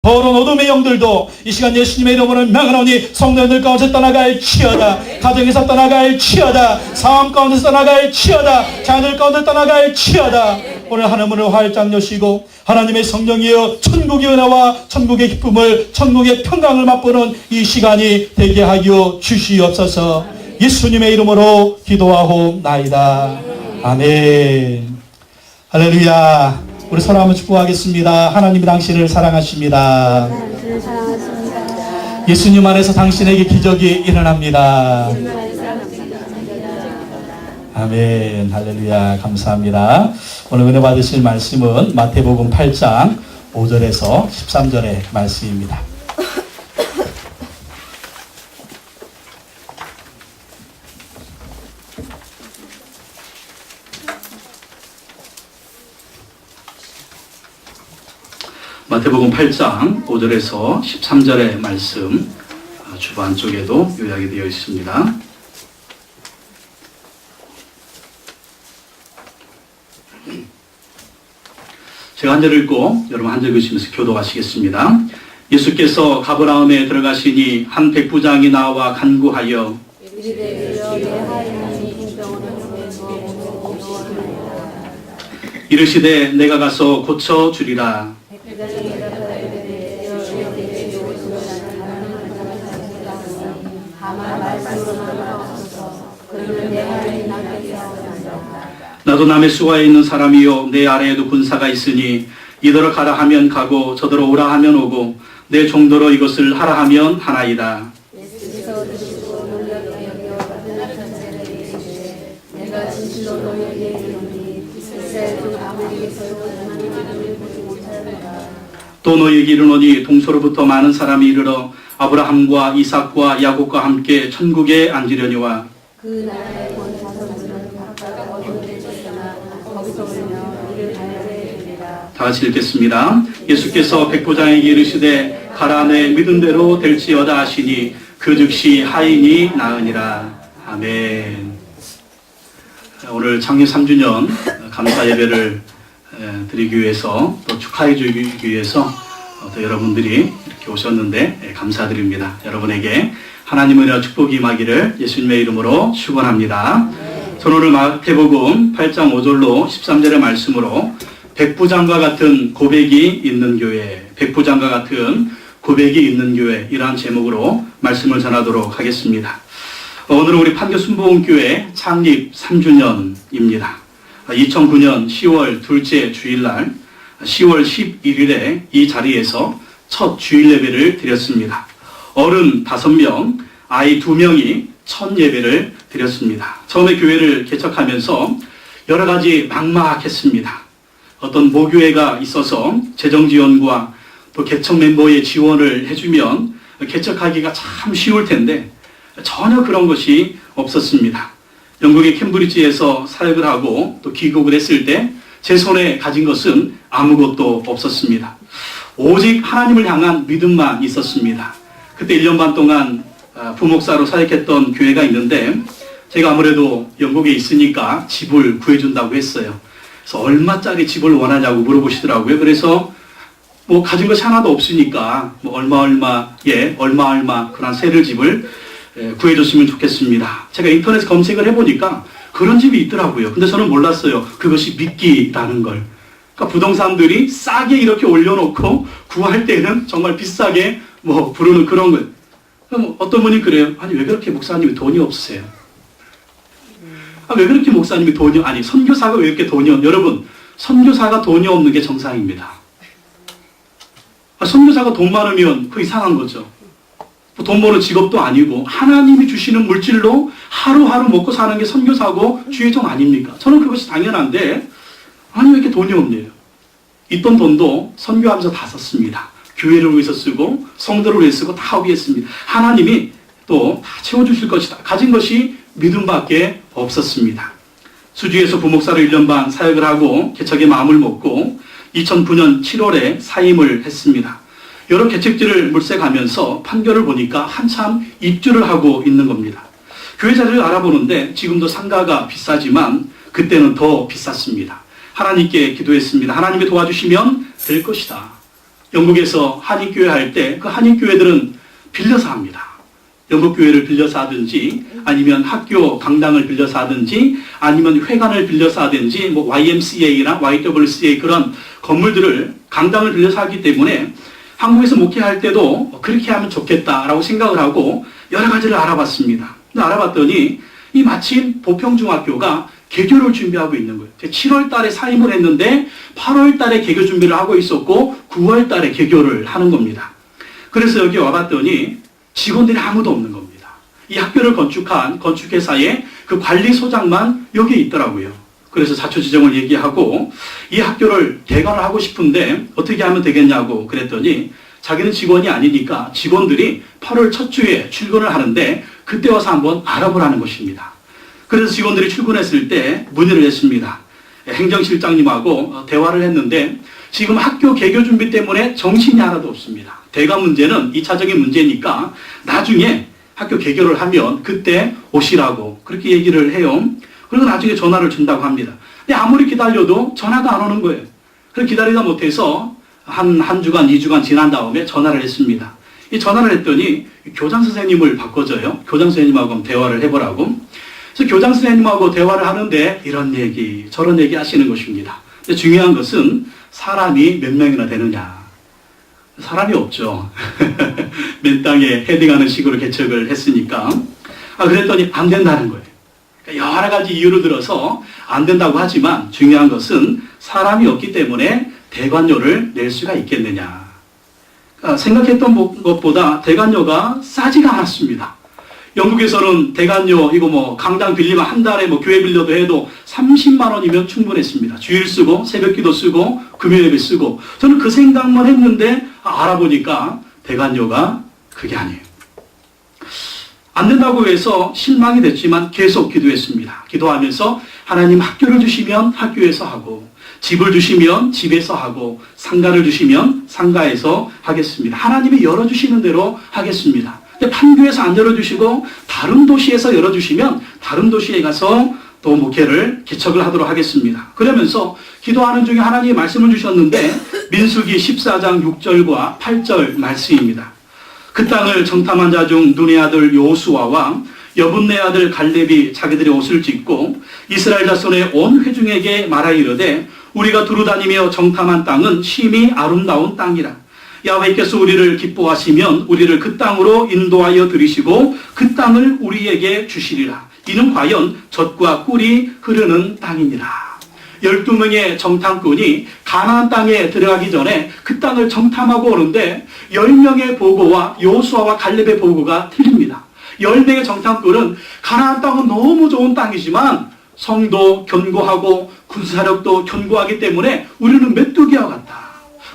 더러운 어둠의 영들도 이 시간 예수님의 이름으로 명하노니 성도들 가운데 떠나갈 치여다. 가정에서 떠나갈 치여다. 삶 가운데서 떠나갈 치여다. 자녀들 가운데 떠나갈 치여다. 오늘 하나님을 활짝 여시고 하나님의 성령이여 천국의 은혜와 천국의 기쁨을 천국의 평강을 맛보는 이 시간이 되게 하여 주시옵소서. 예수님의 이름으로 기도하옵나이다. 아멘. 할렐루야. 우리 서로 한번 축복하겠습니다. 하나님이 당신을 사랑하십니다. 예수님 안에서 당신에게 기적이 일어납니다. 아멘. 할렐루야. 감사합니다. 오늘 은혜 받으실 말씀은 마태복음 8장 5절에서 13절의 말씀입니다. 마태복음 8장 5절에서 13절의 말씀 주반 쪽에도 요약이 되어 있습니다. 제가 한 절 읽고 여러분 한 절 읽으시면서 교도하시겠습니다. 예수께서 가버나움에 들어가시니 한 백부장이 나와 간구하여 이르시되 내가 가서 고쳐 주리라. 나도 남의 수하에 있는 사람이요 내 아래에도 군사가 있으니 이더러 가라 하면 가고 저더러 오라 하면 오고 내 종도로 이것을 하라 하면 하나이다. 또 너희에게 이르노니 동서로부터 많은 사람이 이르러 아브라함과 이삭과 야곱과 함께 천국에 앉으려니와 그 나라의 본 자손들은 각각 어둠에 쫓겨나 거기서 울며 이를 달려야 되리라. 다 같이 읽겠습니다. 예수께서 백부장에게 이르시되 가라 내 믿은 대로 될지어다 하시니 그 즉시 하인이 나으니라. 아멘. 오늘 창립 3주년 감사 예배를 드리기 위해서 또 축하해 주기 위해서 또 여러분들이 이렇게 오셨는데 감사드립니다. 여러분에게 하나님의 은혜와 축복이 임하기를 예수님의 이름으로 축원합니다. 저는 오늘 마태복음 8장 5절로 13절의 말씀으로 백부장과 같은 고백이 있는 교회, 백부장과 같은 고백이 있는 교회 이러한 제목으로 말씀을 전하도록 하겠습니다. 오늘은 우리 판교순복음교회 창립 3주년입니다. 2009년 10월 둘째 주일날 10월 11일에 이 자리에서 첫 주일 예배를 드렸습니다. 어른 5명, 아이 2명이 첫 예배를 드렸습니다. 처음에 교회를 개척하면서 여러 가지 막막했습니다. 어떤 모교회가 있어서 재정 지원과 또 개척 멤버의 지원을 해주면 개척하기가 참 쉬울 텐데 전혀 그런 것이 없었습니다. 영국의 캠브리지에서 사역을 하고 또 귀국을 했을 때 제 손에 가진 것은 아무것도 없었습니다. 오직 하나님을 향한 믿음만 있었습니다. 그때 1년 반 동안 부목사로 사역했던 교회가 있는데 제가 아무래도 영국에 있으니까 집을 구해준다고 했어요. 그래서 얼마짜리 집을 원하냐고 물어보시더라고요. 그래서 뭐 가진 것이 하나도 없으니까 뭐 얼마 그런 세를 집을 구해줬으면 좋겠습니다. 제가 인터넷 검색을 해보니까 그런 집이 있더라고요. 근데 저는 몰랐어요. 그것이 믿기라는 걸. 그러니까 부동산들이 싸게 이렇게 올려놓고 구할 때는 정말 비싸게 뭐 부르는 그런 거. 그럼 어떤 분이 그래요. 아니 왜 그렇게 목사님이 돈이 없으세요? 왜 그렇게 목사님이 돈이 아니 선교사가 왜 이렇게 돈이 여러분 선교사가 돈이 없는 게 정상입니다. 선교사가 돈 많으면 그 이상한 거죠. 돈 버는 직업도 아니고 하나님이 주시는 물질로 하루하루 먹고 사는 게 선교사고 주의 종 아닙니까? 저는 그것이 당연한데 아니 왜 이렇게 돈이 없네요. 있던 돈도 선교하면서 다 썼습니다. 교회를 위해서 쓰고 성도를 위해서 쓰고 다 위했습니다. 하나님이 또 다 채워주실 것이다. 가진 것이 믿음밖에 없었습니다. 수주에서 부목사로 1년 반 사역을 하고 개척의 마음을 먹고 2009년 7월에 사임을 했습니다. 여러 개척지를 물색하면서 판교를 보니까 한참 입주를 하고 있는 겁니다. 교회 자리를 알아보는데 지금도 상가가 비싸지만 그때는 더 비쌌습니다. 하나님께 기도했습니다. 하나님이 도와주시면 될 것이다. 영국에서 한인교회 할 때 그 한인교회들은 빌려서 합니다. 영국교회를 빌려서 하든지 아니면 학교 강당을 빌려서 하든지 아니면 회관을 빌려서 하든지 뭐 YMCA나 YWCA 그런 건물들을 강당을 빌려서 하기 때문에 한국에서 목회할 때도 그렇게 하면 좋겠다라고 생각을 하고 여러 가지를 알아봤습니다. 근데 알아봤더니 이 마침 보평중학교가 개교를 준비하고 있는 거예요. 7월 달에 사임을 했는데 8월 달에 개교 준비를 하고 있었고 9월 달에 개교를 하는 겁니다. 그래서 여기 와봤더니 직원들이 아무도 없는 겁니다. 이 학교를 건축한 건축회사의 그 관리소장만 여기 있더라고요. 그래서 자초지종을 얘기하고 이 학교를 개관을 하고 싶은데 어떻게 하면 되겠냐고 그랬더니 자기는 직원이 아니니까 직원들이 8월 첫 주에 출근을 하는데 그때 와서 한번 알아보라는 것입니다. 그래서 직원들이 출근했을 때 문의를 했습니다. 행정실장님하고 대화를 했는데 지금 학교 개교 준비 때문에 정신이 하나도 없습니다. 대가 문제는 2차적인 문제니까 나중에 학교 개교를 하면 그때 오시라고 그렇게 얘기를 해요. 그리고 나중에 전화를 준다고 합니다. 근데 아무리 기다려도 전화가 안 오는 거예요. 그래서 기다리다 못해서 한 주간, 2주간 지난 다음에 전화를 했습니다. 이 전화를 했더니 교장 선생님을 바꿔줘요. 교장 선생님하고 대화를 해보라고. 그래서 교장 선생님하고 대화를 하는데 이런 얘기, 저런 얘기 하시는 것입니다. 근데 중요한 것은 사람이 몇 명이나 되느냐. 사람이 없죠. 맨 땅에 헤딩하는 식으로 개척을 했으니까. 그랬더니 안 된다는 거예요. 그러니까 여러 가지 이유를 들어서 안 된다고 하지만 중요한 것은 사람이 없기 때문에 대관료를 낼 수가 있겠느냐. 생각했던 것보다 대관료가 싸지가 않았습니다. 영국에서는 대관료 이거 뭐 강당 빌리면 한 달에 뭐 교회 빌려도 해도 30만 원이면 충분했습니다. 주일 쓰고 새벽기도 쓰고 금요예배 쓰고 저는 그 생각만 했는데 알아보니까 대관료가 그게 아니에요. 안 된다고 해서 실망이 됐지만 계속 기도했습니다. 기도하면서 하나님 학교를 주시면 학교에서 하고 집을 주시면 집에서 하고 상가를 주시면 상가에서 하겠습니다. 하나님이 열어주시는 대로 하겠습니다. 근데 판교에서 안 열어주시고 다른 도시에서 열어주시면 다른 도시에 가서 또 목회를 개척을 하도록 하겠습니다. 그러면서 기도하는 중에 하나님이 말씀을 주셨는데 민수기 14장 6절과 8절 말씀입니다. 그 땅을 정탐한 자 중 눈의 아들 여호수아와 여분네 아들 갈렙이 자기들의 옷을 찢고 이스라엘 자손의 온 회중에게 말하 이르되 우리가 두루다니며 정탐한 땅은 심히 아름다운 땅이라. 야훼께서 우리를 기뻐하시면 우리를 그 땅으로 인도하여 들이시고 그 땅을 우리에게 주시리라. 이는 과연 젖과 꿀이 흐르는 땅이니라. 12명의 정탐꾼이 가나안 땅에 들어가기 전에 그 땅을 정탐하고 오는데 10명의 보고와 여호수아와 갈렙의 보고가 틀립니다. 10명의 정탐꾼은 가나안 땅은 너무 좋은 땅이지만 성도 견고하고 군사력도 견고하기 때문에 우리는 메뚜기와 같다.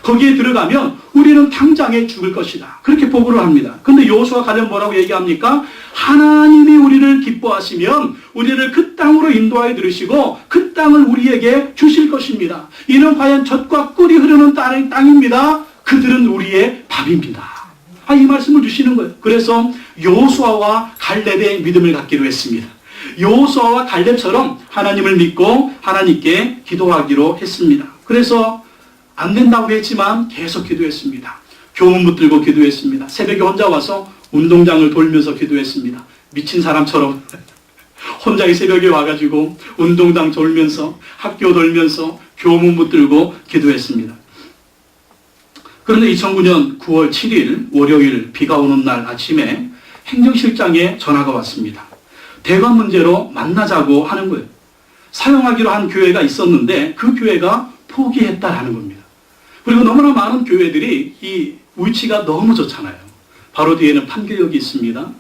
거기에 들어가면 우리는 당장에 죽을 것이다. 그렇게 보고를 합니다. 근데 여호수아 갈렙 뭐라고 얘기합니까? 하나님이 우리를 기뻐하시면 우리를 그 땅으로 인도하여 들으시고 그 땅을 우리에게 주실 것입니다. 이는 과연 젖과 꿀이 흐르는 땅입니다. 그들은 우리의 밥입니다. 이 말씀을 주시는 거예요. 그래서 여호수아와 갈렙의 믿음을 갖기로 했습니다. 여호수아와 갈렙처럼 하나님을 믿고 하나님께 기도하기로 했습니다. 그래서 안 된다고 했지만 계속 기도했습니다. 교문 붙들고 기도했습니다. 새벽에 혼자 와서 운동장을 돌면서 기도했습니다. 미친 사람처럼 혼자 이 새벽에 와가지고 운동장 돌면서 학교 돌면서 교문 붙들고 기도했습니다. 그런데 2009년 9월 7일 월요일 비가 오는 날 아침에 행정실장에 전화가 왔습니다. 대관 문제로 만나자고 하는 거예요. 사용하기로 한 교회가 있었는데 그 교회가 포기했다라는 겁니다. 그리고 너무나 많은 교회들이 이 위치가 너무 좋잖아요. 바로 뒤에는 판교역이 있습니다.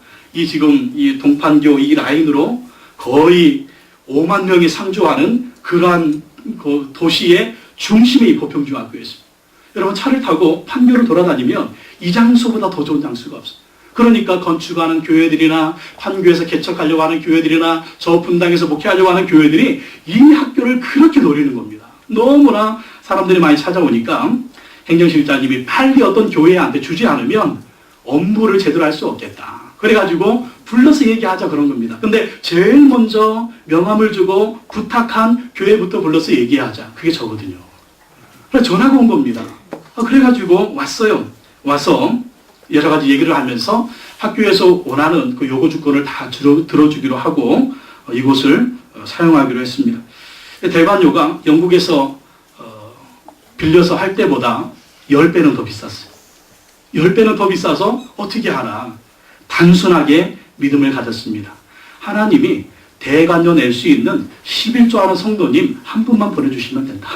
지금 이 동판교 이 라인으로 거의 5만 명이 상주하는 그러한 그 도시의 중심이 보평중학교였습니다. 여러분 차를 타고 판교를 돌아다니면 이 장소보다 더 좋은 장소가 없어요. 그러니까 건축하는 교회들이나 판교에서 개척하려고 하는 교회들이나 저 분당에서 목회하려고 하는 교회들이 이 학교를 그렇게 노리는 겁니다. 너무나 사람들이 많이 찾아오니까 행정실장님이 빨리 어떤 교회한테 주지 않으면 업무를 제대로 할 수 없겠다. 그래가지고 불러서 얘기하자 그런 겁니다. 근데 제일 먼저 명함을 주고 부탁한 교회부터 불러서 얘기하자. 그게 저거든요. 그래서 전화가 온 겁니다. 그래가지고 왔어요. 와서 여러 가지 얘기를 하면서 학교에서 원하는 그 요구 조건을 다 들어주기로 하고 이곳을 사용하기로 했습니다. 대관료가 영국에서 빌려서 할 때보다 10배는 더 비쌌어요. 10배는 더 비싸서 어떻게 하나 단순하게 믿음을 가졌습니다. 하나님이 대관료 낼 수 있는 11조 하는 성도님 한 분만 보내주시면 된다.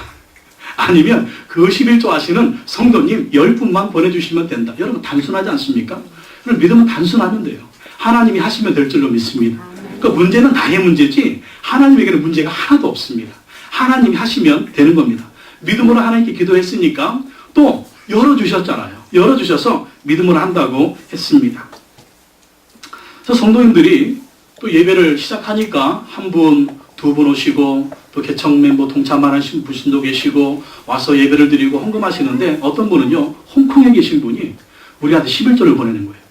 아니면 그 11조 하시는 성도님 10분만 보내주시면 된다. 여러분 단순하지 않습니까? 믿음은 단순하면 돼요. 하나님이 하시면 될 줄로 믿습니다. 그러니까 문제는 나의 문제지 하나님에게는 문제가 하나도 없습니다. 하나님이 하시면 되는 겁니다. 믿음으로 하나님께 기도했으니까 또 열어주셨잖아요. 열어주셔서 믿음으로 한다고 했습니다. 그래서 성도님들이 또 예배를 시작하니까 한 분, 두 분 오시고 또 개척 멤버 동참하는 분도 계시고 와서 예배를 드리고 헌금하시는데 어떤 분은요 홍콩에 계신 분이 우리한테 11조를 보내는 거예요.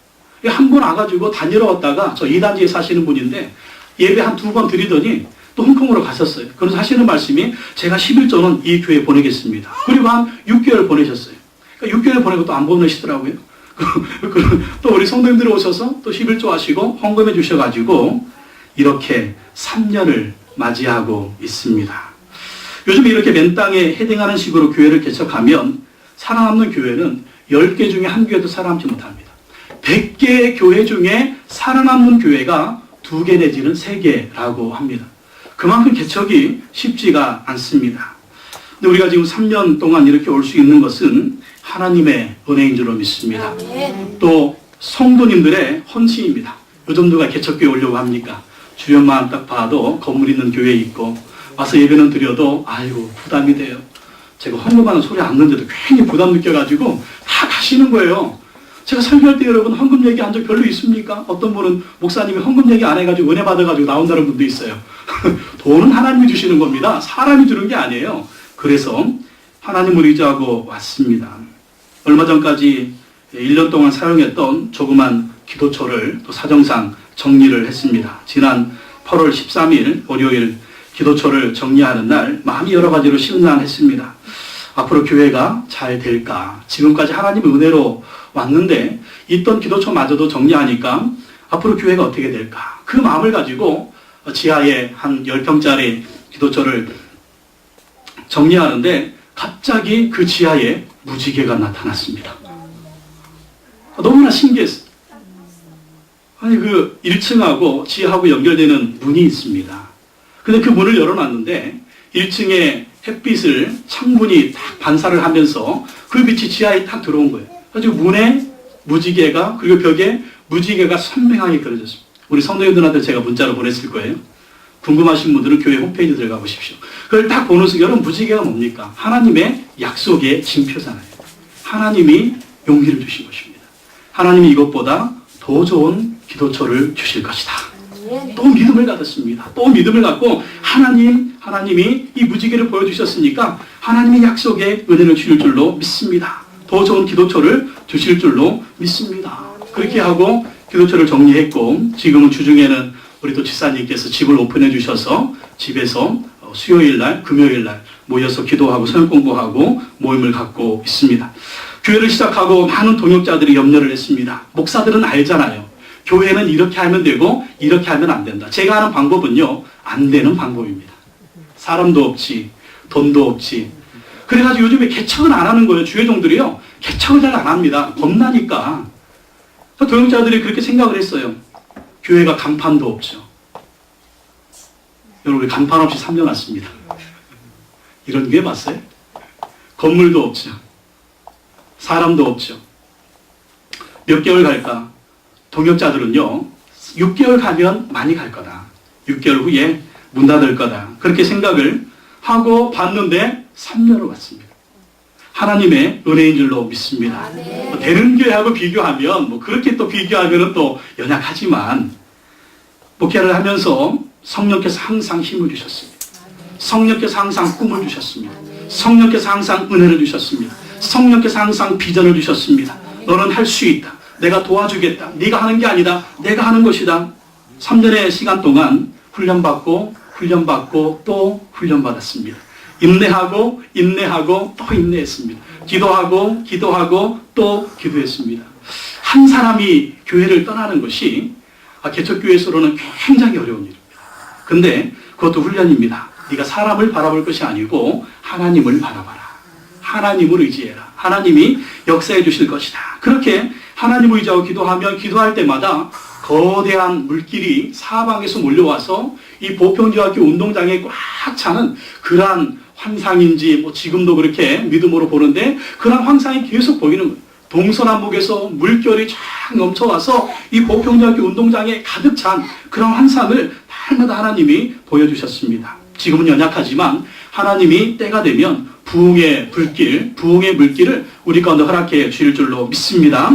한 분 와가지고 다니러 왔다가 저 2단지에 사시는 분인데 예배 한 2번 드리더니 또 홍콩으로 가셨어요. 그래서 하시는 말씀이 제가 11조는 이 교회에 보내겠습니다. 그리고 한 6개월 보내셨어요. 그러니까 6개월 보내고 또 안 보내시더라고요. 또 우리 성도님들이 오셔서 또 11조 하시고 헌금해 주셔가지고 이렇게 3년을 맞이하고 있습니다. 요즘 이렇게 맨 땅에 헤딩하는 식으로 교회를 개척하면 살아남는 교회는 10개 중에 한 교회도 살아남지 못합니다. 100개의 교회 중에 살아남는 교회가 2개 내지는 3개라고 합니다. 그만큼 개척이 쉽지가 않습니다. 근데 우리가 지금 3년 동안 이렇게 올 수 있는 것은 하나님의 은혜인 줄로 믿습니다. 또 성도님들의 헌신입니다. 요즘 누가 개척교회 오려고 합니까? 주변만 딱 봐도 건물 있는 교회 있고 와서 예배는 드려도 아이고 부담이 돼요. 제가 헌금하는 소리 안 듣는데도 괜히 부담 느껴가지고 다 가시는 거예요. 제가 설교할 때 여러분 헌금 얘기 한 적 별로 있습니까? 어떤 분은 목사님이 헌금 얘기 안 해가지고 은혜 받아가지고 나온다는 분도 있어요. 돈은 하나님이 주시는 겁니다. 사람이 주는 게 아니에요. 그래서 하나님을 의지하고 왔습니다. 얼마 전까지 1년 동안 사용했던 조그만 기도처를 또 사정상 정리를 했습니다. 지난 8월 13일 월요일 기도처를 정리하는 날 마음이 여러 가지로 심란했습니다. 앞으로 교회가 잘 될까? 지금까지 하나님의 은혜로 왔는데 있던 기도처마저도 정리하니까 앞으로 교회가 어떻게 될까? 그 마음을 가지고 지하에 한 10평짜리 기도처를 정리하는데 갑자기 그 지하에 무지개가 나타났습니다. 너무나 신기했어요. 아니 그 1층하고 지하하고 연결되는 문이 있습니다. 근데 그 문을 열어놨는데 1층에 햇빛을 창문이 딱 반사를 하면서 그 빛이 지하에 딱 들어온 거예요. 그래서 문에 무지개가 그리고 벽에 무지개가 선명하게 그려졌습니다. 우리 성도님들한테 제가 문자로 보냈을 거예요. 궁금하신 분들은 교회 홈페이지 들어가 보십시오. 그걸 딱 보는 순간 여러분 무지개가 뭡니까? 하나님의 약속의 징표잖아요. 하나님이 용기를 주신 것입니다. 하나님이 이것보다 더 좋은 기도처를 주실 것이다. 또 믿음을 갖았습니다. 또 믿음을 갖고 하나님이 이 무지개를 보여주셨으니까 하나님의 약속의 은혜를 주실 줄로 믿습니다. 더 좋은 기도처를 주실 줄로 믿습니다. 그렇게 하고 기도처를 정리했고 지금은 주중에는 우리 또 지사님께서 집을 오픈해 주셔서 집에서 수요일날, 금요일날 모여서 기도하고 성경 공부하고 모임을 갖고 있습니다. 교회를 시작하고 많은 동역자들이 염려를 했습니다. 목사들은 알잖아요. 교회는 이렇게 하면 되고 이렇게 하면 안 된다. 제가 하는 방법은요. 안 되는 방법입니다. 사람도 없지, 돈도 없지. 그래가지고 요즘에 개척은 안 하는 거예요. 주회종들이요. 개척을 잘 안 합니다. 겁나니까. 동역자들이 그렇게 생각을 했어요. 교회가 간판도 없죠. 여러분 우리 간판 없이 3년 왔습니다. 이런 게 봤어요? 건물도 없죠. 사람도 없죠. 몇 개월 갈까? 동역자들은요. 6개월 가면 많이 갈 거다. 6개월 후에 문 닫을 거다. 그렇게 생각을 하고 봤는데 3년을 왔습니다. 하나님의 은혜인 줄로 믿습니다. 되는 교회하고 비교하면 그렇게 또 비교하면 또 연약하지만 목회를 하면서 성령께서 항상 힘을 주셨습니다. 성령께서 항상 꿈을 주셨습니다. 성령께서 항상 은혜를 주셨습니다. 성령께서 항상 비전을 주셨습니다. 너는 할 수 있다. 내가 도와주겠다. 네가 하는 게 아니다. 내가 하는 것이다. 3년의 시간 동안 훈련받고 또 훈련받았습니다. 인내하고 또 인내했습니다. 기도하고 또 기도했습니다. 한 사람이 교회를 떠나는 것이 개척교회에서로는 굉장히 어려운 일입니다. 근데 그것도 훈련입니다. 네가 사람을 바라볼 것이 아니고 하나님을 바라봐라. 하나님을 의지해라. 하나님이 역사해 주실 것이다. 그렇게 하나님을 의지하고 기도하면 기도할 때마다 거대한 물길이 사방에서 몰려와서 이 보평중학교 운동장에 꽉 차는 그러한 환상인지 지금도 그렇게 믿음으로 보는데 그런 환상이 계속 보이는 거예요. 동서남북에서 물결이 쫙 넘쳐와서 이 보평중학교 운동장에 가득 찬 그런 환상을 날마다 하나님이 보여주셨습니다. 지금은 연약하지만 하나님이 때가 되면 부흥의 물길을 우리 가운데 허락해 주실 줄로 믿습니다.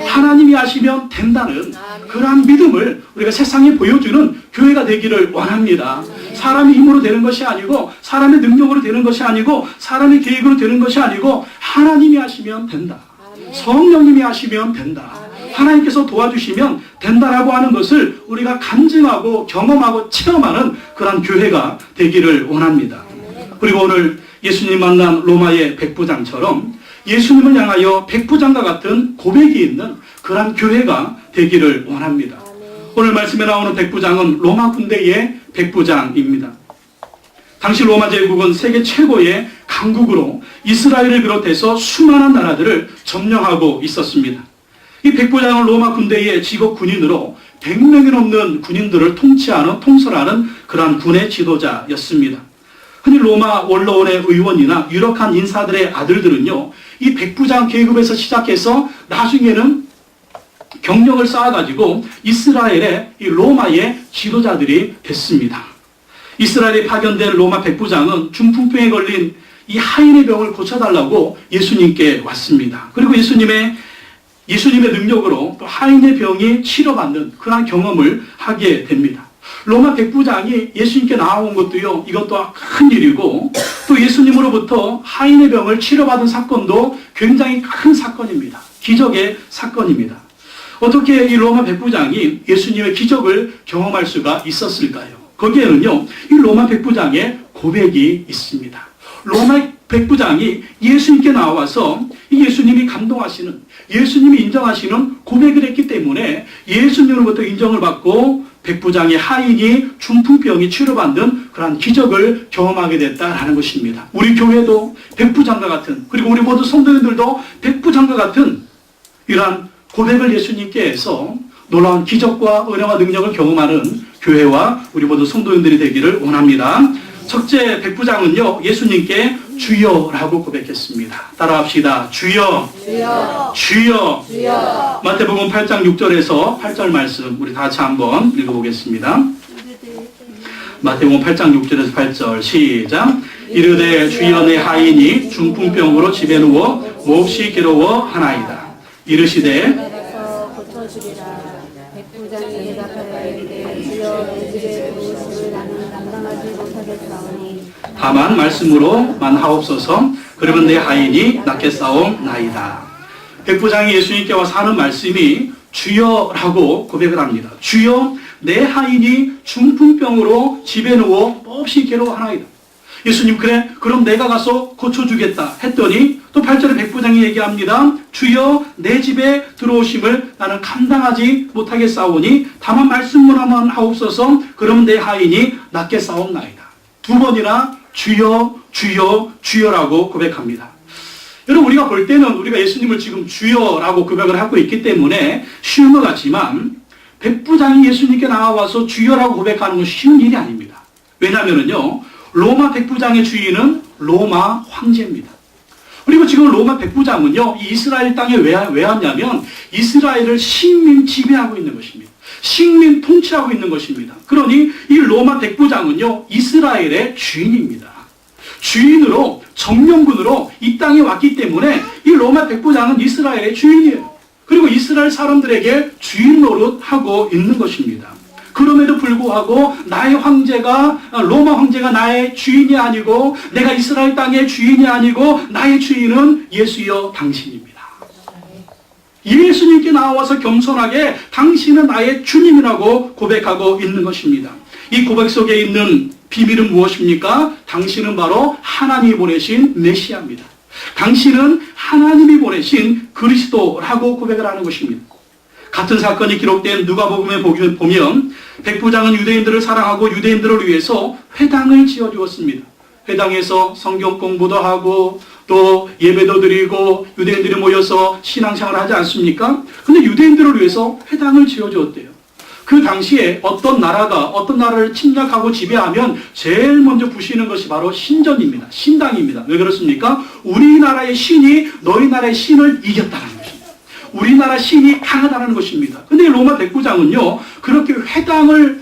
하나님이 하시면 된다는 그러한 믿음을 우리가 세상에 보여주는 교회가 되기를 원합니다. 사람의 힘으로 되는 것이 아니고 사람의 능력으로 되는 것이 아니고 사람의 계획으로 되는 것이 아니고 하나님이 하시면 된다. 성령님이 하시면 된다. 하나님께서 도와주시면 된다라고 하는 것을 우리가 간증하고 경험하고 체험하는 그런 교회가 되기를 원합니다. 그리고 오늘 예수님 만난 로마의 백부장처럼 예수님을 향하여 백부장과 같은 고백이 있는 그런 교회가 되기를 원합니다. 오늘 말씀에 나오는 백부장은 로마 군대의 백부장입니다. 당시 로마 제국은 세계 최고의 강국으로 이스라엘을 비롯해서 수많은 나라들을 점령하고 있었습니다. 이 백부장은 로마 군대의 직업 군인으로 100명이 넘는 군인들을 통솔하는 그러한 군의 지도자였습니다. 흔히 로마 원로원의 의원이나 유력한 인사들의 아들들은요, 이 백부장 계급에서 시작해서 나중에는 경력을 쌓아가지고 이스라엘의 이 로마의 지도자들이 됐습니다. 이스라엘에 파견된 로마 백부장은 중풍병에 걸린 이 하인의 병을 고쳐달라고 예수님께 왔습니다. 그리고 예수님의 능력으로 또 하인의 병이 치료받는 그런 경험을 하게 됩니다. 로마 백부장이 예수님께 나온 것도요, 이것도 큰 일이고 또 예수님으로부터 하인의 병을 치료받은 사건도 굉장히 큰 사건입니다. 기적의 사건입니다. 어떻게 이 로마 백부장이 예수님의 기적을 경험할 수가 있었을까요? 거기에는요, 이 로마 백부장의 고백이 있습니다. 로마 백부장이 예수님께 나와서 이 예수님이 감동하시는, 예수님이 인정하시는 고백을 했기 때문에 예수님으로부터 인정을 받고 백부장의 하인이 중풍병이 치료받는 그러한 기적을 경험하게 됐다라는 것입니다. 우리 교회도 백부장과 같은, 그리고 우리 모두 성도님들도 백부장과 같은 이러한 고백을 예수님께 해서 놀라운 기적과 은혜와 능력을 경험하는 교회와 우리 모두 성도님들이 되기를 원합니다. 첫째 백부장은요, 예수님께 주여라고 고백했습니다. 따라합시다. 주여, 주여, 주여, 주여. 마태복음 8장 6절에서 8절 말씀 우리 다 같이 한번 읽어보겠습니다. 마태복음 8장 6절에서 8절 시작. 이르되 주여 내 하인이 중풍병으로 집에 누워 몹시 괴로워하나이다. 이르시되 백부장이 대답하여 이르되 주여 내 집에 들어오시를 나는 감당하지 못하겠사오니 다만 말씀으로만 하옵소서. 그러면 내 하인이 낫겠사옵나이다. 백부장이 예수님께 와서 하는 말씀이 주여라고 고백을 합니다. 주여 내 하인이 중풍병으로 집에 누워 몹시 괴로워하나이다. 예수님, 그래 그럼 내가 가서 고쳐주겠다 했더니 또 8절에 백부장이 얘기합니다. 주여 내 집에 들어오심을 나는 감당하지 못하겠사오니 다만 말씀만 하옵소서. 그럼 내 하인이 낫겠사옵나이다. 두 번이나 주여 주여 주여라고 고백합니다. 여러분, 우리가 볼 때는 우리가 예수님을 지금 주여라고 고백을 하고 있기 때문에 쉬운 것 같지만 백부장이 예수님께 나와서 주여라고 고백하는 건 쉬운 일이 아닙니다. 왜냐하면요, 로마 백부장의 주인은 로마 황제입니다. 그리고 지금 로마 백부장은요, 이 이스라엘 땅에 왜 왔냐면 이스라엘을 식민 지배하고 있는 것입니다. 식민 통치하고 있는 것입니다. 그러니 이 로마 백부장은요, 이스라엘의 주인입니다. 주인으로, 정령군으로 이 땅에 왔기 때문에 이 로마 백부장은 이스라엘의 주인이에요. 그리고 이스라엘 사람들에게 주인 노릇하고 있는 것입니다. 그럼에도 불구하고 나의 황제가, 로마 황제가 나의 주인이 아니고 내가 이스라엘 땅의 주인이 아니고 나의 주인은 예수여 당신입니다. 예수님께 나와서 겸손하게 당신은 나의 주님이라고 고백하고 있는 것입니다. 이 고백 속에 있는 비밀은 무엇입니까? 당신은 바로 하나님이 보내신 메시아입니다. 당신은 하나님이 보내신 그리스도라고 고백을 하는 것입니다. 같은 사건이 기록된 누가복음에 보면 백부장은 유대인들을 사랑하고 유대인들을 위해서 회당을 지어주었습니다. 회당에서 성경 공부도 하고 또 예배도 드리고 유대인들이 모여서 신앙생활을 하지 않습니까? 근데 유대인들을 위해서 회당을 지어주었대요. 그 당시에 어떤 나라가 어떤 나라를 침략하고 지배하면 제일 먼저 부시는 것이 바로 신전입니다. 신당입니다. 왜 그렇습니까? 우리나라의 신이 너희 나라의 신을 이겼다는 것입니다. 우리나라 신이 강하다는 것입니다. 근데 로마 백부장은요, 그렇게 회당을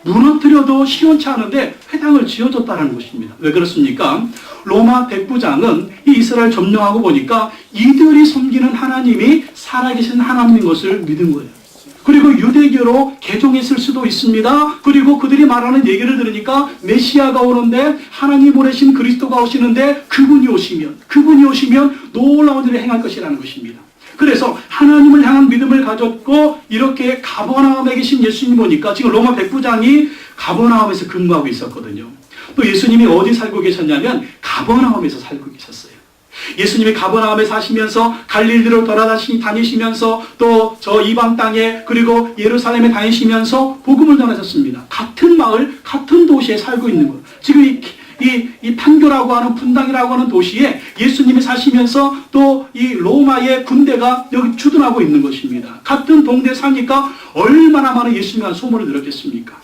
무너뜨려도 시원치 않은데 회당을 지어줬다는 것입니다. 왜 그렇습니까? 로마 백부장은 이 이스라엘 점령하고 보니까 이들이 섬기는 하나님이 살아계신 하나님인 것을 믿은 거예요. 그리고 유대교로 개종했을 수도 있습니다. 그리고 그들이 말하는 얘기를 들으니까 메시아가 오는데, 하나님 보내신 그리스도가 오시는데 그분이 오시면 놀라운 일을 행할 것이라는 것입니다. 그래서 하나님을 향한 믿음을 가졌고 이렇게 가버나움에 계신 예수님 보니까 지금 로마 백부장이 가버나움에서 근무하고 있었거든요. 또 예수님이 어디 살고 계셨냐면 가버나움에서 살고 계셨어요. 예수님이 가버나움에 사시면서 갈릴리로 돌아다니시면서 또 저 이방 땅에 그리고 예루살렘에 다니시면서 복음을 전하셨습니다. 같은 마을, 같은 도시에 살고 있는 거예요. 지금 이 판교라고 하는 분당이라고 하는 도시에 예수님이 사시면서 또 이 로마의 군대가 여기 주둔하고 있는 것입니다. 같은 동네에 사니까 얼마나 많은 예수님에 대한 소문을 들었겠습니까?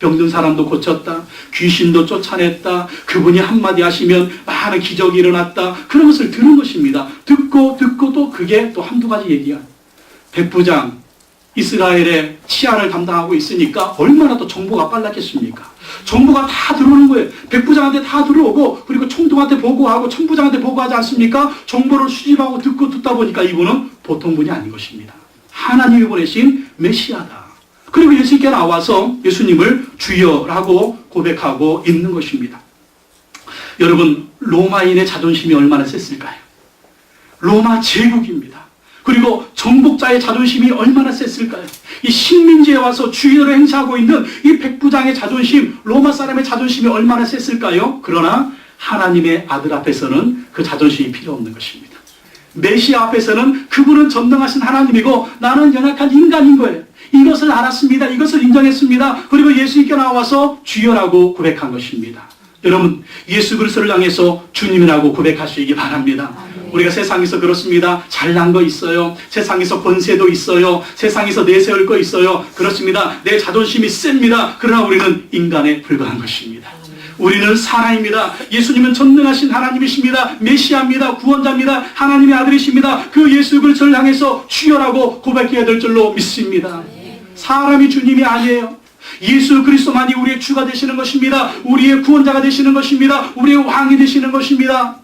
병든 사람도 고쳤다, 귀신도 쫓아냈다, 그분이 한마디 하시면 많은 기적이 일어났다, 그런 것을 들은 것입니다. 듣고 또 그게 또 한두 가지 얘기야. 백부장, 이스라엘의 치안을 담당하고 있으니까 얼마나 또 정보가 빨랐겠습니까? 정보가 다 들어오는 거예요. 백부장한테 다 들어오고, 그리고 총독한테 보고하고 천부장한테 보고하지 않습니까? 정보를 수집하고 듣다 보니까 이분은 보통 분이 아닌 것입니다. 하나님이 보내신 메시아다. 그리고 예수님께 나와서 예수님을 주여라고 고백하고 있는 것입니다. 여러분, 로마인의 자존심이 얼마나 셌을까요? 로마 제국입니다. 그리고 정복자의 자존심이 얼마나 셌을까요? 이 식민지에 와서 주의를 행사하고 있는 이 백부장의 자존심, 로마 사람의 자존심이 얼마나 셌을까요? 그러나 하나님의 아들 앞에서는 그 자존심이 필요 없는 것입니다. 메시아 앞에서는 그분은 전능하신 하나님이고 나는 연약한 인간인 거예요. 이것을 알았습니다. 이것을 인정했습니다. 그리고 예수님께 나와서 주여라고 고백한 것입니다. 여러분, 예수 그리스도를 향해서 주님이라고 고백하시기 바랍니다. 우리가 세상에서 그렇습니다. 잘난 거 있어요. 세상에서 권세도 있어요. 세상에서 내세울 거 있어요. 그렇습니다. 내 자존심이 셉니다. 그러나 우리는 인간에 불과한 것입니다. 우리는 사람입니다. 예수님은 전능하신 하나님이십니다. 메시아입니다. 구원자입니다. 하나님의 아들이십니다. 그 예수 그리스도를 향해서 주여라고 고백해야 될 줄로 믿습니다. 사람이 주님이 아니에요. 예수 그리스도만이 우리의 주가 되시는 것입니다. 우리의 구원자가 되시는 것입니다. 우리의 왕이 되시는 것입니다.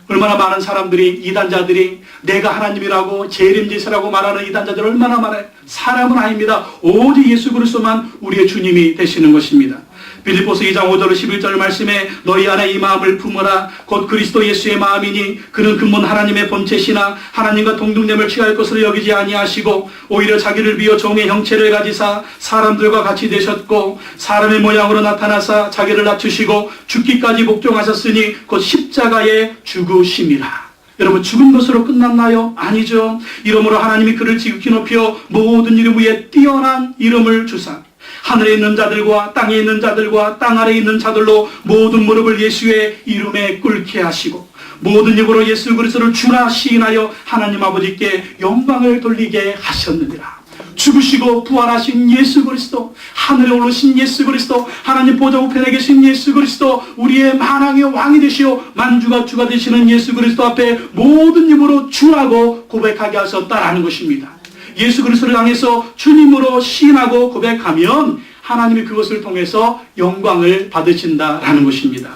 얼마나 많은 사람들이, 이단자들이 내가 하나님이라고 재림제사라고 말하는 이단자들 얼마나 많아요. 사람은 아닙니다. 오직 예수 그리스도만 우리의 주님이 되시는 것입니다. 빌립보서 2장 5절 11절 말씀에 너희 안에 이 마음을 품어라. 곧 그리스도 예수의 마음이니 그는 근본 하나님의 본체시나 하나님과 동등됨을 취할 것으로 여기지 아니하시고 오히려 자기를 비워 종의 형체를 가지사 사람들과 같이 되셨고 사람의 모양으로 나타나사 자기를 낮추시고 죽기까지 복종하셨으니 곧 십자가에 죽으심이라. 여러분, 죽은 것으로 끝났나요? 아니죠. 이러므로 하나님이 그를 지극히 높여 모든 이름 위에 뛰어난 이름을 주사 하늘에 있는 자들과 땅에 있는 자들과 땅 아래에 있는 자들로 모든 무릎을 예수의 이름에 꿇게 하시고 모든 입으로 예수 그리스도를 주라 시인하여 하나님 아버지께 영광을 돌리게 하셨느니라. 죽으시고 부활하신 예수 그리스도, 하늘에 오르신 예수 그리스도, 하나님 보좌 우편에 계신 예수 그리스도, 우리의 만왕의 왕이 되시오 만주가 주가 되시는 예수 그리스도 앞에 모든 입으로 주라고 고백하게 하셨다라는 것입니다. 예수 그리스도를 향해서 주님으로 시인하고 고백하면 하나님이 그것을 통해서 영광을 받으신다라는 것입니다.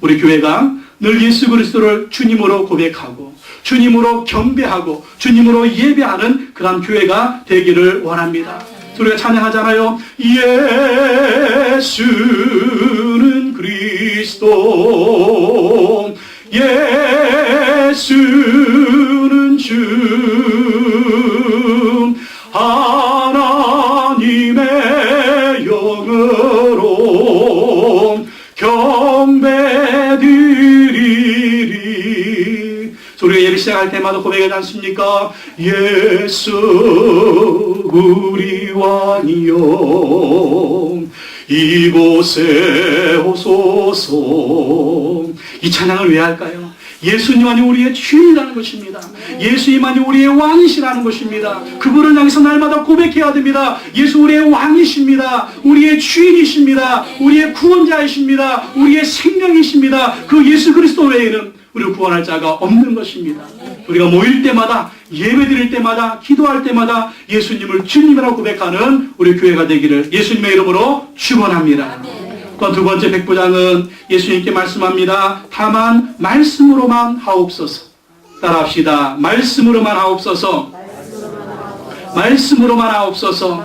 우리 교회가 늘 예수 그리스도를 주님으로 고백하고 주님으로 경배하고 주님으로 예배하는 그런 교회가 되기를 원합니다. 우리가 찬양하잖아요. 예수는 그리스도, 예수는 주, 하나님의 영으로 경배드리리. 우리가 예배 예배할 때마다 고백하지 않습니까? 예수 우리 왕이여 이곳에 오소서. 이 찬양을 왜 할까요? 예수님만이 우리의 주인이라는 것입니다. 예수님만이 우리의 왕이시라는 것입니다. 그분을 향해서 날마다 고백해야 됩니다. 예수 우리의 왕이십니다. 우리의 주인이십니다. 우리의 구원자이십니다. 우리의 생명이십니다. 그 예수 그리스도 외에는 우리를 구원할 자가 없는 것입니다. 우리가 모일 때마다, 예배 드릴 때마다, 기도할 때마다 예수님을 주님이라고 고백하는 우리 교회가 되기를 예수님의 이름으로 축원합니다. 두 번째 백부장은 예수님께 말씀합니다. 다만 말씀으로만 하옵소서. 따라합시다. 말씀으로만 하옵소서. 말씀으로만 하옵소서.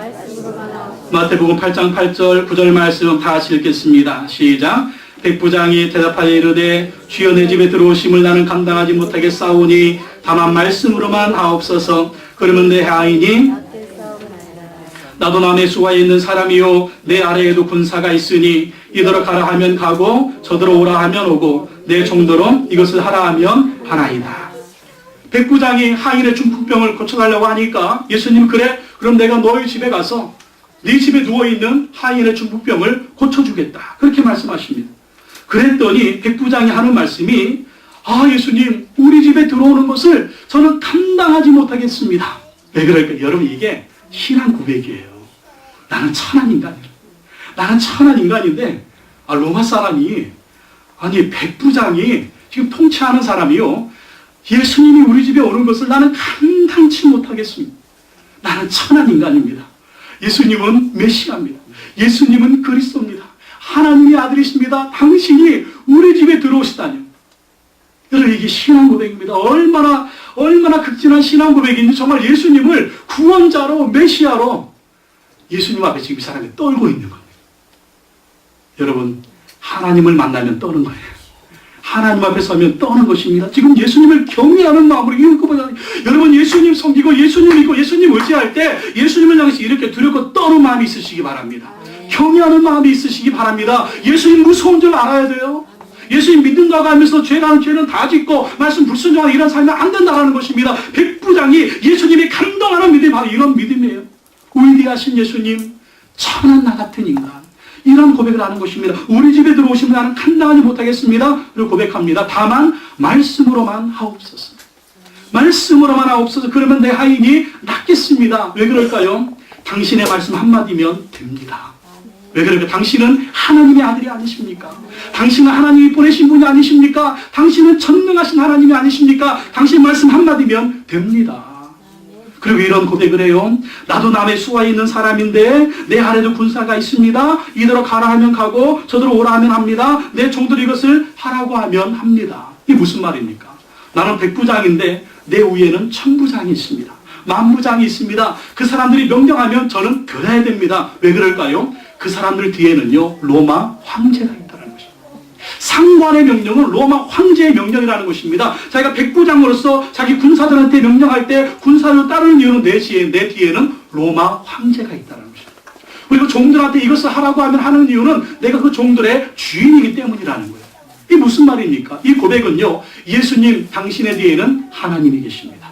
마태복음 8장 8절 9절 말씀 다 같이 읽겠습니다. 시작. 백부장이 대답하여 이르되 주여 내 집에 들어오심을 나는 감당하지 못하겠사오니 다만 말씀으로만 하옵소서. 그러면 내 하인이 나도 남의 수하에 있는 사람이요 내 아래에도 군사가 있으니 이더러 가라 하면 가고 저더러 오라 하면 오고 내 종도로 이것을 하라 하면 하나이다. 백부장이 하인의 중풍병을 고쳐달라고 하니까 예수님 그래? 그럼 내가 너희 집에 가서 네 집에 누워있는 하인의 중풍병을 고쳐주겠다. 그렇게 말씀하십니다. 그랬더니 백부장이 하는 말씀이 예수님 우리 집에 들어오는 것을 저는 감당하지 못하겠습니다. 왜 그럴까요? 여러분 이게 신앙 고백이에요. 나는 천한 인간이야. 나는 천한 인간인데 로마 사람이 백부장이 지금 통치하는 사람이요 예수님이 우리 집에 오는 것을 나는 감당치 못하겠습니다. 나는 천한 인간입니다. 예수님은 메시아입니다. 예수님은 그리스도입니다. 하나님의 아들이십니다. 당신이 우리 집에 들어오시다니요. 여러분 이게 신앙 고백입니다. 얼마나 극진한 신앙 고백인지 정말 예수님을 구원자로 메시아로 예수님 앞에 지금 이 사람이 떨고 있는 겁니다. 여러분 하나님을 만나면 떠는 거예요. 하나님 앞에 서면 떠는 것입니다. 지금 예수님을 경외하는 마음으로 여러분 예수님 섬기고 예수님 믿고 예수님 의지할 때 예수님을 향해서 이렇게 두렵고 떠는 마음이 있으시기 바랍니다. 경외하는 마음이 있으시기 바랍니다. 예수님 무서운 줄 알아야 돼요. 예수님 믿는다고 하면서 죄는 다 짓고 말씀 불순종하는 이런 삶이 안 된다는 것입니다. 백부장이 예수님이 감동하는 믿음이 바로 이런 믿음이에요. 위대하신 예수님, 천한 나 같은 인간, 이런 고백을 하는 것입니다. 우리 집에 들어오시면 나는 감당하지 못하겠습니다. 그리고 고백합니다. 다만 말씀으로만 하옵소서. 말씀으로만 하옵소서. 그러면 내 하인이 낫겠습니다. 왜 그럴까요? 당신의 말씀 한마디면 됩니다. 왜 그럴까요? 당신은 하나님의 아들이 아니십니까? 당신은 하나님이 보내신 분이 아니십니까? 당신은 전능하신 하나님이 아니십니까? 당신 말씀 한마디면 됩니다. 그리고 이런 고백을 해요. 나도 남의 수하에 있는 사람인데 내 아래도 군사가 있습니다. 이대로 가라 하면 가고 저대로 오라 하면 합니다. 내 종들이 이것을 하라고 하면 합니다. 이게 무슨 말입니까? 나는 백부장인데 내 위에는 천부장이 있습니다. 만부장이 있습니다. 그 사람들이 명령하면 저는 들어야 됩니다. 왜 그럴까요? 그 사람들 뒤에는요 로마 황제가 있다는 것입니다. 상관의 명령은 로마 황제의 명령이라는 것입니다. 자기가 백부장으로서 자기 군사들한테 명령할 때 군사를 따르는 이유는 내 뒤에는 로마 황제가 있다는 것입니다. 그리고 종들한테 이것을 하라고 하면 하는 이유는 내가 그 종들의 주인이기 때문이라는 거예요. 이게 무슨 말입니까? 이 고백은요 예수님 당신의 뒤에는 하나님이 계십니다.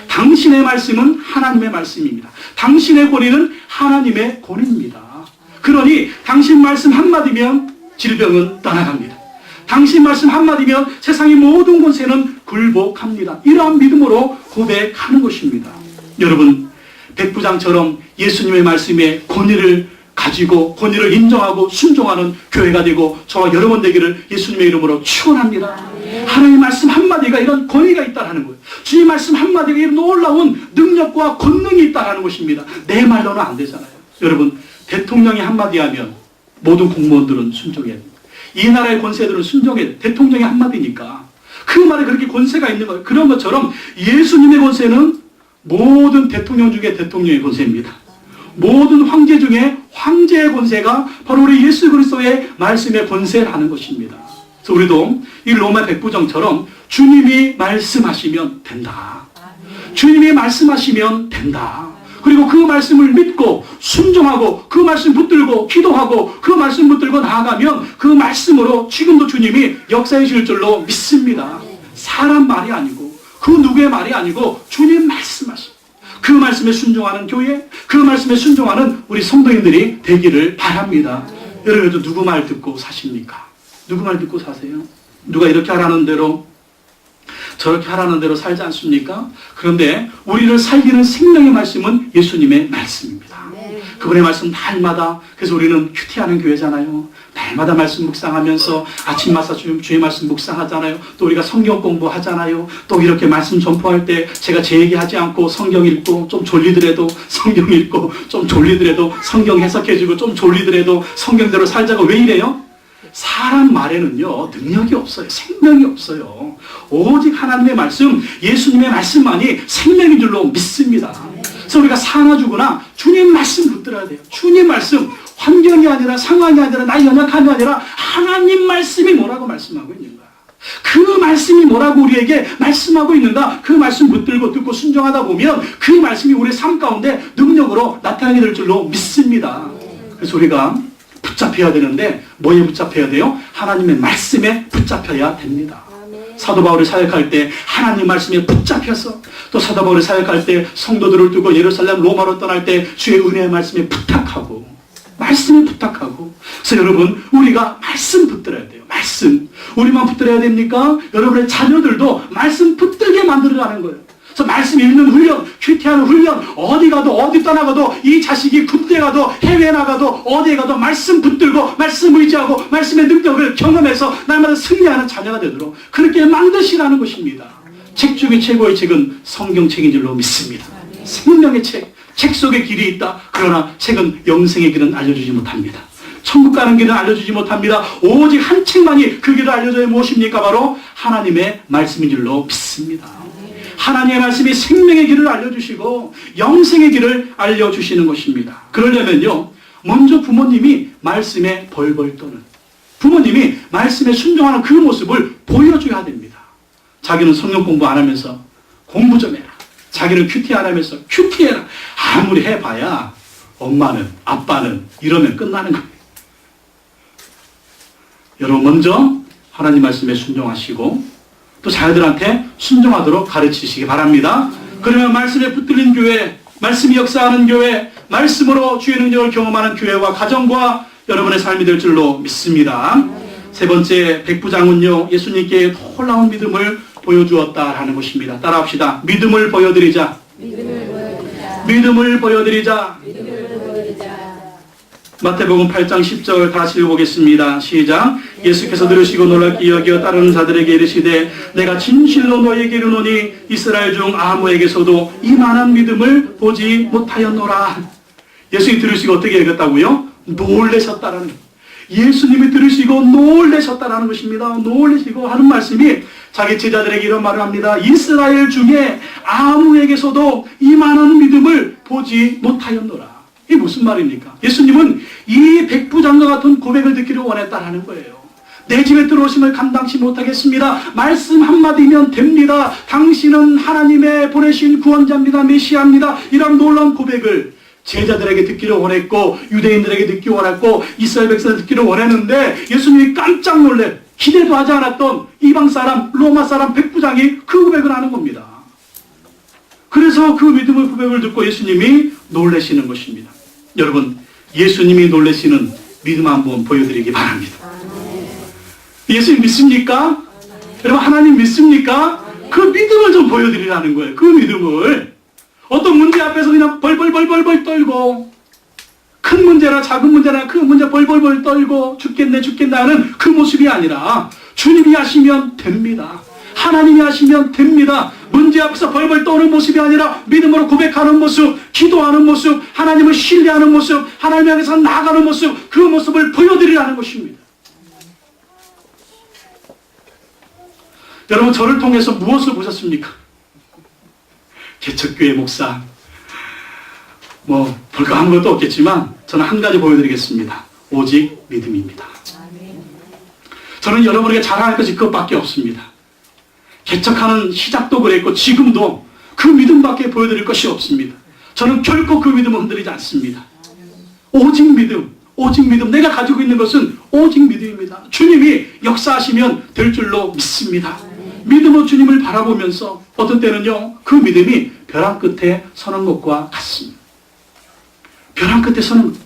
당신의 말씀은 하나님의 말씀입니다. 당신의 권위는 하나님의 권위입니다. 그러니 당신 말씀 한마디면 질병은 떠나갑니다. 당신 말씀 한마디면 세상의 모든 권세는 굴복합니다. 이러한 믿음으로 고백하는 것입니다. 여러분 백부장처럼 예수님의 말씀에 권위를 가지고 권위를 인정하고 순종하는 교회가 되고 저와 여러분 되기를 예수님의 이름으로 축원합니다. 하나님의 말씀 한마디가 이런 권위가 있다는 거예요. 주님 말씀 한마디가 이런 놀라운 능력과 권능이 있다는 것입니다. 내 말로는 안 되잖아요. 여러분 대통령이 한마디 하면 모든 공무원들은 순종해야 됩니다. 이 나라의 권세들은 순종해야 돼요. 대통령이 한마디니까 그 말에 그렇게 권세가 있는 거예요. 그런 것처럼 예수님의 권세는 모든 대통령 중에 대통령의 권세입니다. 모든 황제 중에 황제의 권세가 바로 우리 예수 그리스도의 말씀의 권세라는 것입니다. 그래서 우리도 이 로마 백부장처럼 주님이 말씀하시면 된다. 주님이 말씀하시면 된다. 그리고 그 말씀을 믿고 순종하고 그 말씀 붙들고 기도하고 그 말씀 붙들고 나아가면 그 말씀으로 지금도 주님이 역사해 주실 줄로 믿습니다. 사람 말이 아니고 그 누구의 말이 아니고 주님 말씀하십니다. 그 말씀에 순종하는 교회, 그 말씀에 순종하는 우리 성도님들이 되기를 바랍니다. 여러분도 누구 말 듣고 사십니까? 누구 말 듣고 사세요? 누가 이렇게 하라는 대로 저렇게 하라는 대로 살지 않습니까? 그런데 우리를 살리는 생명의 말씀은 예수님의 말씀입니다. 그분의 말씀 날마다, 그래서 우리는 큐티하는 교회잖아요. 날마다 말씀 묵상하면서 아침마다 주의 말씀 묵상하잖아요. 또 우리가 성경 공부하잖아요. 또 이렇게 말씀 전포할 때 제가 제 얘기하지 않고 성경 읽고 좀 졸리더라도 성경 읽고 좀 졸리더라도 성경 해석해주고 좀 졸리더라도 성경대로 살자고. 왜 이래요? 사람 말에는요 능력이 없어요. 생명이 없어요. 오직 하나님의 말씀, 예수님의 말씀만이 생명인 줄로 믿습니다. 그래서 우리가 사나 죽으나 주님 말씀 붙들어야 돼요. 주님 말씀, 환경이 아니라 상황이 아니라 나의 연약함이 아니라 하나님 말씀이 뭐라고 말씀하고 있는가, 그 말씀이 뭐라고 우리에게 말씀하고 있는가, 그 말씀 붙들고 듣고 순종하다 보면 그 말씀이 우리의 삶 가운데 능력으로 나타나게 될 줄로 믿습니다. 그래서 우리가 붙잡혀야 되는데 뭐에 붙잡혀야 돼요? 하나님의 말씀에 붙잡혀야 됩니다. 사도 바울이 사역할 때 하나님 말씀에 붙잡혀서, 또 사도 바울이 사역할 때 성도들을 두고 예루살렘 로마로 떠날 때 주의 은혜의 말씀에 부탁하고, 말씀에 부탁하고. 그래서 여러분, 우리가 말씀 붙들어야 돼요. 말씀. 우리만 붙들어야 됩니까? 여러분의 자녀들도 말씀 붙들게 만들어가는 거예요. 그래서 말씀 읽는 훈련, 큐티하는 훈련, 어디 가도 어디 떠나가도 이 자식이 군대 가도 해외 나가도 어디에 가도 말씀 붙들고 말씀 의지하고 말씀의 능력을 경험해서 날마다 승리하는 자녀가 되도록 그렇게 만드시라는 것입니다. 책 중에 최고의 책은 성경책인 줄로 믿습니다. 생명의 책, 책 속에 길이 있다. 그러나 책은 영생의 길은 알려주지 못합니다. 천국 가는 길은 알려주지 못합니다. 오직 한 책만이 그 길을 알려줘야 무엇입니까? 바로 하나님의 말씀인 줄로 믿습니다. 하나님의 말씀이 생명의 길을 알려주시고 영생의 길을 알려주시는 것입니다. 그러려면요, 먼저 부모님이 말씀에 벌벌 떠는, 부모님이 말씀에 순종하는 그 모습을 보여줘야 됩니다. 자기는 성경 공부 안 하면서 공부 좀 해라. 자기는 큐티 안 하면서 큐티해라. 아무리 해봐야 엄마는, 아빠는 이러면 끝나는 거예요. 여러분, 먼저 하나님 말씀에 순종하시고 또 자녀들한테 순종하도록 가르치시기 바랍니다. 그러면 말씀에 붙들린 교회, 말씀이 역사하는 교회, 말씀으로 주의 능력을 경험하는 교회와 가정과 여러분의 삶이 될 줄로 믿습니다. 세 번째, 백부장은요, 예수님께 놀라운 믿음을 보여주었다라는 것입니다. 따라합시다. 믿음을 보여드리자. 믿음을 보여드리자. 마태복음 8장 10절 다시 읽어보겠습니다. 시작. 예수께서 들으시고 놀랍게 여겨 따르는 자들에게 이르시되 내가 진실로 너희에게 이르노니 이스라엘 중 아무에게서도 이만한 믿음을 보지 못하였노라. 예수님이 들으시고 어떻게 여겼다고요? 놀라셨다라는 거예요. 예수님이 들으시고 놀라셨다라는 것입니다. 놀라시고 하는 말씀이 자기 제자들에게 이런 말을 합니다. 이스라엘 중에 아무에게서도 이만한 믿음을 보지 못하였노라. 이게 무슨 말입니까? 예수님은 이 백부장과 같은 고백을 듣기를 원했다라는 거예요. 내 집에 들어오심을 감당치 못하겠습니다. 말씀 한마디면 됩니다. 당신은 하나님의 보내신 구원자입니다. 메시아입니다. 이런 놀라운 고백을 제자들에게 듣기를 원했고 유대인들에게 듣기 원했고 이스라엘 백성을 듣기를 원했는데 예수님이 깜짝 놀래 기대도 하지 않았던 이방사람, 로마사람 백부장이 그 고백을 하는 겁니다. 그래서 그 믿음의 고백을 듣고 예수님이 놀라시는 것입니다. 여러분, 예수님이 놀라시는 믿음 한번 보여드리기 바랍니다. 예수님 믿습니까? 여러분, 하나님 믿습니까? 그 믿음을 좀 보여드리라는 거예요. 그 믿음을. 어떤 문제 앞에서 그냥 벌벌벌벌 떨고, 큰 문제나 작은 문제나 큰 문제 벌벌벌 떨고 죽겠네 하는 그 모습이 아니라 주님이 하시면 됩니다. 하나님이 하시면 됩니다. 문제 앞에서 벌벌 떠는 모습이 아니라 믿음으로 고백하는 모습, 기도하는 모습, 하나님을 신뢰하는 모습, 하나님 향해서 나아가는 모습, 그 모습을 보여드리라는 것입니다. 여러분, 저를 통해서 무엇을 보셨습니까? 개척교회 목사, 볼 거 아무것도 없겠지만 저는 한 가지 보여드리겠습니다. 오직 믿음입니다. 저는 여러분에게 자랑할 것이 그것밖에 없습니다. 개척하는 시작도 그랬고 지금도 그 믿음밖에 보여드릴 것이 없습니다. 저는 결코 그 믿음을 흔들리지 않습니다. 오직 믿음, 오직 믿음. 내가 가지고 있는 것은 오직 믿음입니다. 주님이 역사하시면 될 줄로 믿습니다. 믿음으로 주님을 바라보면서 어떤 때는요, 그 믿음이 벼랑 끝에 서는 것과 같습니다. 벼랑 끝에 서는 것.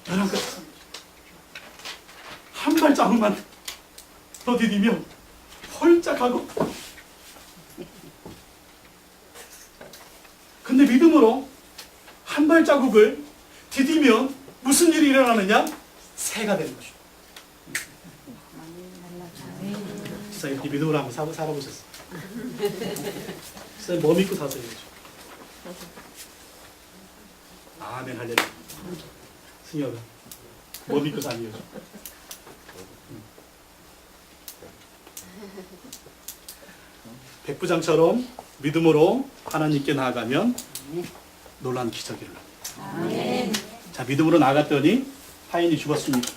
벼랑 끝에 서는 것. 한 발자국만 더 디디면 홀짝 하고. 근데 믿음으로 한 발자국을 디디면 무슨 일이 일어나느냐? 새가 되는 것이죠. 진짜 이렇게 믿음으로 한번 살아보셨어요. 진짜 뭐 믿고 사세요? 아멘 할렐루야. 승혁아, 뭐 믿고 사니 요즘? 백부장처럼 믿음으로 하나님께 나아가면 놀라운 기적이 일어납니다. 아멘. 자, 믿음으로 나갔더니 하인이 죽었습니다.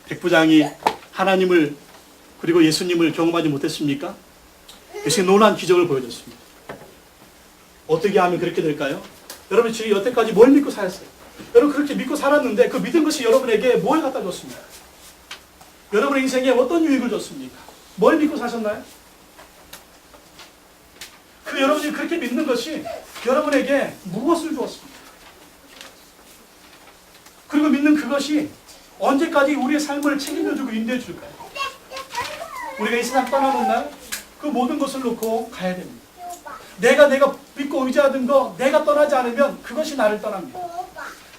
백부장이 하나님을 그리고 예수님을 경험하지 못했습니까? 예수님 놀라운 기적을 보여줬습니다. 어떻게 하면 그렇게 될까요? 여러분 지금 여태까지 뭘 믿고 살았어요? 여러분 그렇게 믿고 살았는데 그 믿은 것이 여러분에게 뭘 갖다 줬습니까? 여러분의 인생에 어떤 유익을 줬습니까? 뭘 믿고 사셨나요? 그 여러분이 그렇게 믿는 것이 여러분에게 무엇을 주었습니까? 그리고 믿는 그것이 언제까지 우리의 삶을 책임져주고 인도해 줄까요? 우리가 이 세상 떠나는 날 그 모든 것을 놓고 가야 됩니다. 내가 믿고 의지하던 거 내가 떠나지 않으면 그것이 나를 떠납니다.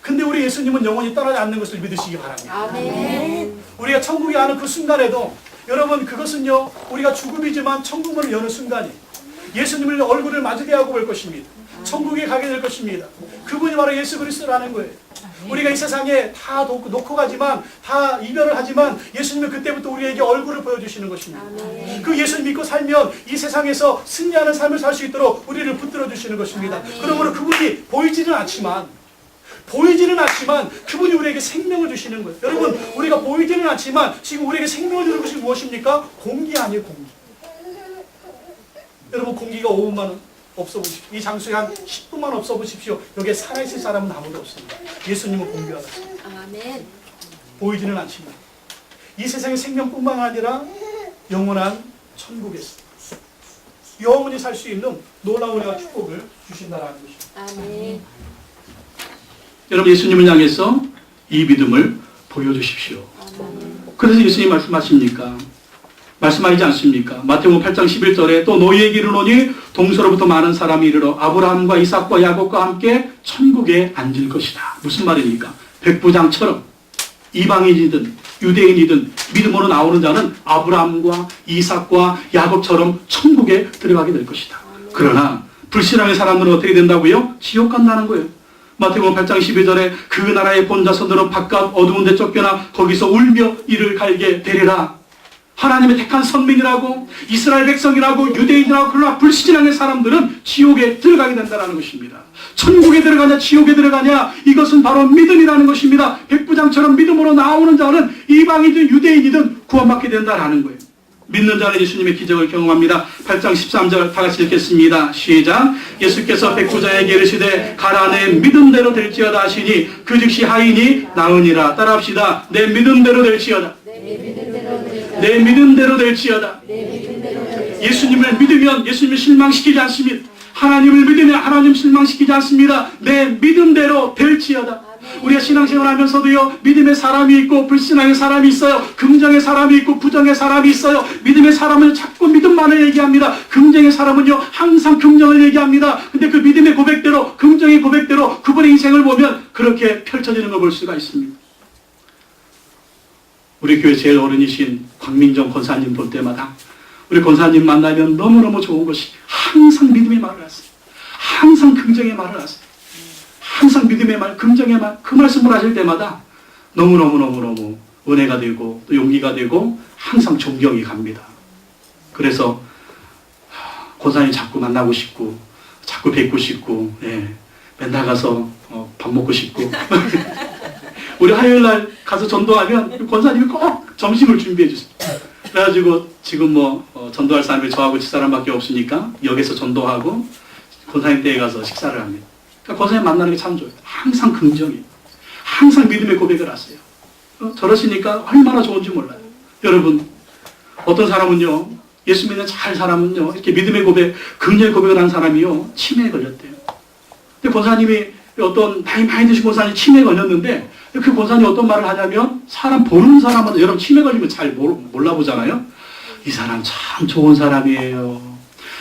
근데 우리 예수님은 영원히 떠나지 않는 것을 믿으시기 바랍니다. 아멘. 우리가 천국에 가는 그 순간에도 여러분 그것은요 우리가 죽음이지만 천국문을 여는 순간이 예수님을 얼굴을 마주대하고 볼 것입니다. 천국에 가게 될 것입니다. 그분이 바로 예수 그리스도라는 거예요. 우리가 이 세상에 다 놓고 가지만 다 이별을 하지만 예수님은 그때부터 우리에게 얼굴을 보여주시는 것입니다. 그 예수님 믿고 살면 이 세상에서 승리하는 삶을 살 수 있도록 우리를 붙들어 주시는 것입니다. 그러므로 그분이 보이지는 않지만 그분이 우리에게 생명을 주시는 거예요. 여러분 우리가 보이지는 않지만 지금 우리에게 생명을 주는 것이 무엇입니까? 공기 아니에요. 공기. 여러분 공기가 5분만 없어보십시오. 이 장소에 한 10분만 없어보십시오. 여기에 살아있을 사람은 아무도 없습니다. 예수님은 공기와 같습니다. 아멘. 보이지는 않지만 이 세상의 생명뿐만 아니라 영원한 천국에서 영원히 살 수 있는 놀라운 은혜와 축복을 주신다라는 것입니다. 아멘. 여러분 예수님을 향해서 이 믿음을 보여주십시오. 아멘. 그래서 예수님 말씀하십니까? 말씀하지 않습니까? 마태복음 8장 11절에 또 너희에게 이르노니 동서로부터 많은 사람이 이르러 아브라함과 이삭과 야곱과 함께 천국에 앉을 것이다. 무슨 말입니까? 백부장처럼 이방인이든 유대인이든 믿음으로 나오는 자는 아브라함과 이삭과 야곱처럼 천국에 들어가게 될 것이다. 그러나 불신앙의 사람들은 어떻게 된다고요? 지옥 간다는 거예요. 마태복음 8장 12절에 그 나라의 본자손들은 바깥 어두운 데 쫓겨나 거기서 울며 이를 갈게 되리라. 하나님의 택한 선민이라고 이스라엘 백성이라고 유대인이라고 그러나 불신앙의 사람들은 지옥에 들어가게 된다는 것입니다. 천국에 들어가냐 지옥에 들어가냐 이것은 바로 믿음이라는 것입니다. 백부장처럼 믿음으로 나오는 자는 이방이든 유대인이든 구원받게 된다는 거예요. 믿는 자는 예수님의 기적을 경험합니다. 8장 13절 다 같이 읽겠습니다. 시작. 예수께서 백부장에게 이르시되 가라 내 믿음대로 될지어다 하시니 그 즉시 하인이 나으니라. 따라합시다. 내 믿음대로 될지어다. 내 믿음대로 될지어다. 예수님을 믿으면 예수님을 실망시키지 않습니다. 하나님을 믿으면 하나님 실망시키지 않습니다. 내 믿음대로 될지어다. 우리가 신앙생활 하면서도요 믿음의 사람이 있고 불신앙의 사람이 있어요. 긍정의 사람이 있고 부정의 사람이 있어요. 믿음의 사람은 자꾸 믿음만을 얘기합니다. 긍정의 사람은요 항상 긍정을 얘기합니다. 근데 그 믿음의 고백대로 긍정의 고백대로 그분의 인생을 보면 그렇게 펼쳐지는 걸 볼 수가 있습니다. 우리 교회 제일 어른이신 광민정 권사님 볼 때마다 우리 권사님 만나면 너무너무 좋은 것이 항상 믿음의 말을 하세요. 항상 긍정의 말을 하세요. 항상 믿음의 말, 긍정의 말, 그 말씀을 하실 때마다 너무너무 은혜가 되고 또 용기가 되고 항상 존경이 갑니다. 그래서 권사님 자꾸 만나고 싶고 자꾸 뵙고 싶고 맨날 가서 밥 먹고 싶고 우리 화요일날 가서 전도하면 권사님이 꼭 점심을 준비해 주세요. 그래가지고 지금 전도할 사람이 저하고 집사람밖에 없으니까 역에서 전도하고 권사님 댁에 가서 식사를 합니다. 그러니까 권사님 만나는 게 참 좋아요. 항상 긍정이에요. 항상 믿음의 고백을 하세요. 저러시니까 얼마나 좋은지 몰라요. 여러분, 어떤 사람은요, 예수 믿는 잘 사람은요, 이렇게 믿음의 고백, 긍휼의 고백을 한 사람이요, 치매에 걸렸대요. 근데 권사님이 어떤 나이 많이 드신 권사님이 치매에 걸렸는데, 그 권사님이 어떤 말을 하냐면, 사람 보는 사람은, 여러분 치매 걸리면 잘 몰라보잖아요. 이 사람 참 좋은 사람이에요.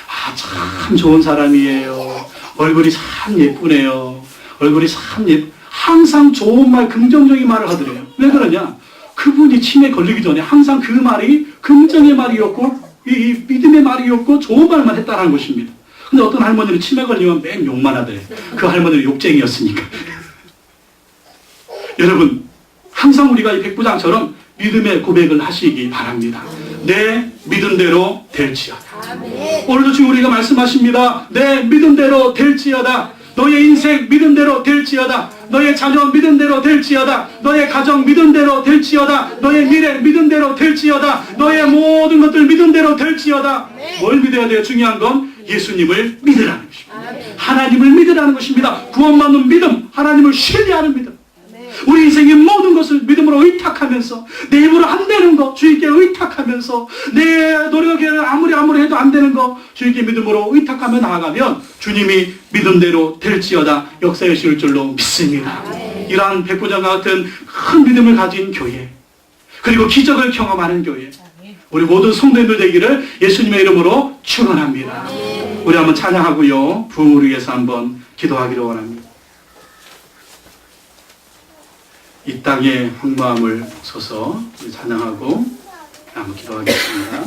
아, 참 좋은 사람이에요. 얼굴이 참 예쁘네요. 얼굴이 참 항상 좋은 말, 긍정적인 말을 하더래요. 왜 그러냐? 그분이 치매 걸리기 전에 항상 그 말이 긍정의 말이었고, 이 믿음의 말이었고, 좋은 말만 했다는 것입니다. 근데 어떤 할머니는 치매 걸리면 맨 욕만 하더래요. 그 할머니는 욕쟁이였으니까. 여러분, 항상 우리가 이 백부장처럼 믿음의 고백을 하시기 바랍니다. 내 믿음대로 될지어다. 오늘도 지금 우리가 말씀하십니다. 내 믿음대로 될지어다. 너의 인생 믿음대로 될지어다. 너의 자녀 믿음대로 될지어다. 너의 가정 믿음대로 될지어다. 너의 미래 믿음대로 될지어다. 너의 모든 것들 믿음대로 될지어다. 뭘 믿어야 돼요? 중요한 건 예수님을 믿으라는 것입니다. 하나님을 믿으라는 것입니다. 구원받는 믿음, 하나님을 신뢰하는 믿음. 우리 인생의 모든 것을 믿음으로 의탁하면서, 내 힘으로 안 되는 거 주님께 의탁하면서, 내 노력에 아무리 해도 안 되는 거 주님께 믿음으로 의탁하며 나아가면 주님이 믿음대로 될지어다 역사에 씌울 줄로 믿습니다. 이러한 백부장과 같은 큰 믿음을 가진 교회, 그리고 기적을 경험하는 교회, 우리 모든 성도님들 되기를 예수님의 이름으로 축원합니다. 우리 한번 찬양하고요, 부흥을 위해서 한번 기도하기를 원합니다. 이 땅의 황무함을 서서 찬양하고 한번 기도하겠습니다.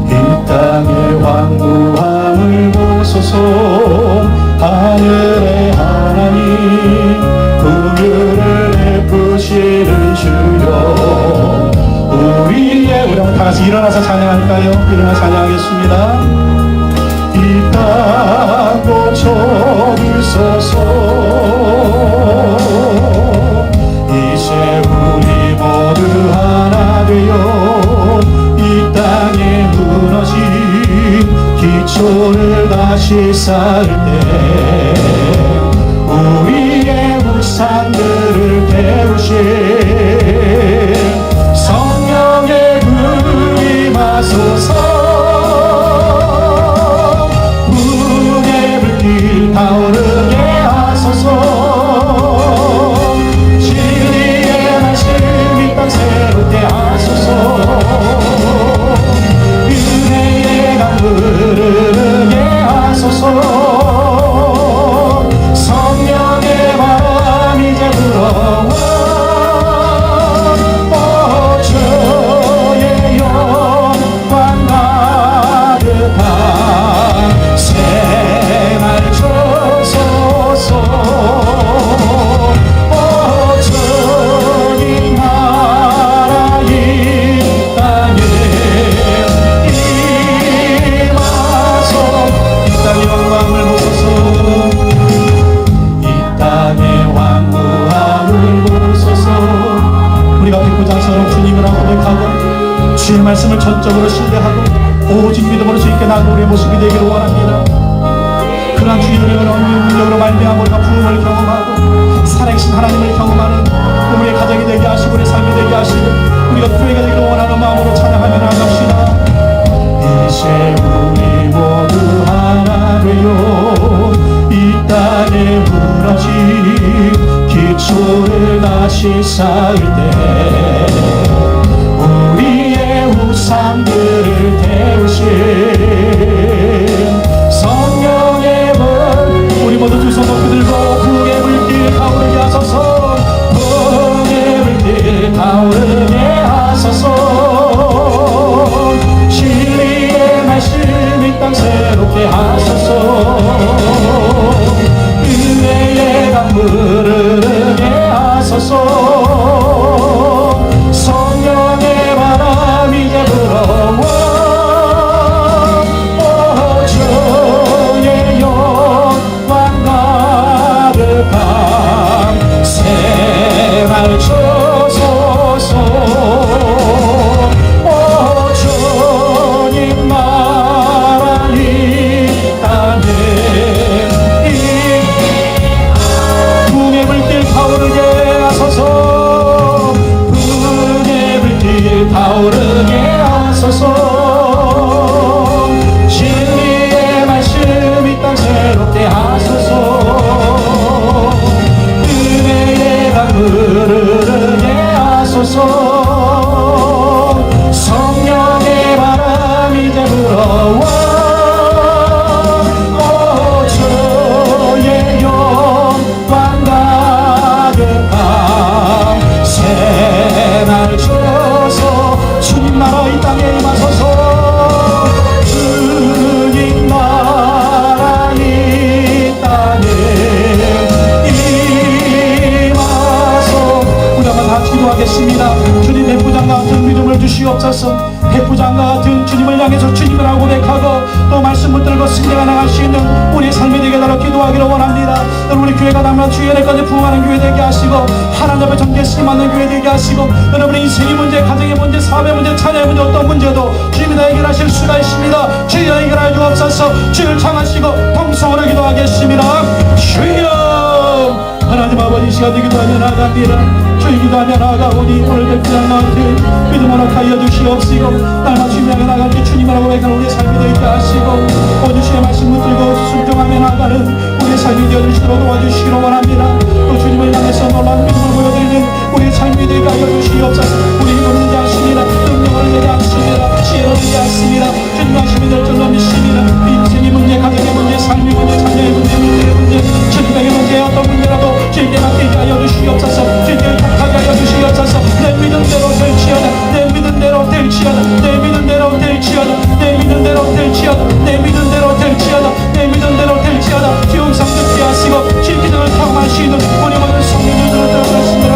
이 땅의 황무함을 보소서. 하늘의 하나님, 긍휼을 베푸시는 주여, 우리의, 우리 다 같이 일어나서 찬양할까요? 일어나 찬양하겠습니다. 이 땅 고쳐주소서. 이제 우리 모두 하나 되어 이 땅에 무너진 기초를 다시 쌓을 때 우리의 우상들을 태우신 성령의 불이 임하소서. 불의 불길 타오르게 하소서. 진리의 말씀 이 땅 새롭게 하소서. 은혜의 강 흐르게 하소서. 성령의 바람 이제 불어와 주의 영광 가득한 생활 주소서. 주님 나라 이 땅에 임하소. 이 땅의 영광을 보소서. 이 땅의 왕무함을 보소서. 우리가 백부장처럼 주님을 고백하고 주의 말씀을 전적으로 신뢰하고 오직 믿음으로 주님께 나아가는 우리의 모습이 되기를 원합니다. 그러한 주의 은혜로 능력으로 말미암아 우리가 부흥을 경험하고 살아계신 하나님을 경험하는 우리의 가정이 되게 하시고 우리의 삶이 되게 하시고 우리가 교회가 되기를 원하는 마음으로 찬양하며 나아갑시다. 이제 우리 모두 하나 되어 이 땅에 무너진 기초를 다시 쌓을 때 우리의 우상들을 태우신 성령의 불, 우리 모두 두 손 높이 들고 부흥의 불길 타오르게 하소서. 부흥의 불길 타오르게 하소서. 진리의 말씀 이 땅 새롭게 하소서. 은혜의 강 흐르게 하소서. 하소서. 은혜의 불길 타오르게 하소서. 진리의 말씀 이 땅 새롭게 하소서. 은혜의 강물을 흐르게 하소서. 성령의 바람 이제 불어와 주의 영광 가득한 새날 주셔서 주님 나라 이 땅에 임하소서. 주님 나라 이 땅에 임하소. 우리 한번 다 기도하겠습니다. 주님 백부장 같은 믿음을 주시옵소서. 백부장 같은 주님을 향해서 주님이라고 고백하고 또 말씀 붙들고 승리가 나갈 수 있는 우리 삶이 되게 달라 기도하기를 원합니다. 여러분 우리 교회가 남아 주의 은혜까지 부흥하는 교회 되게 하시고 하나님 앞에 정죄 쓰임하는 교회 되게 하시고 여러분의 인생의 문제, 가정의 문제, 사업의 문제, 자녀의 문제 어떤 문제도 주님이 다 해결하실 수가 있습니다. 주여 해결하여 주옵소서. 주를 창하시고 통성으로 기도하겠습니다. 주여 하나님 아버지 시간에 기도하며 나아갑니다. 저희 기도하며 나아가오니 오늘 백부장 나한테 믿음 허락하여 주시옵시고 날마다 주님에게 나가게 주님이라고 외가는 우리의 삶이 되게 하시고 오늘 주의 말씀 붙들고 순종하며 나아가는 우리의 삶이 되어주시도록 도와주시기로 원합니다. 또 주님을 향해서 놀라운 믿음을 보여드리는 우리의 삶이 되게 하여 주시옵소서. 우리 힘을 내지 않습니다. 능력을 내지 않습니다. 지혜를 내지 않습니다. 주님 하시면 될 줄로 믿습니다. 인생의 문제, 가정의 문제, 삶의 문제, 자녀의 문제, 민족의 문제, 천국의 문제 어떤 문제라도 주님께 맡기게 하여 주시옵소서. 주님께 하게 하여 주시옵소서. 내 믿음대로 될지어다. 내 믿음대로 될지어다. 내 믿음대로 될지어다. 내 믿음대로 될지어다. 내 믿음대로 될지어다. 내 믿음대로 될지어다. 주영상 듣게 하시고 실기등을 경험하시는 우리 모든 성령들을 들어버렸습니다.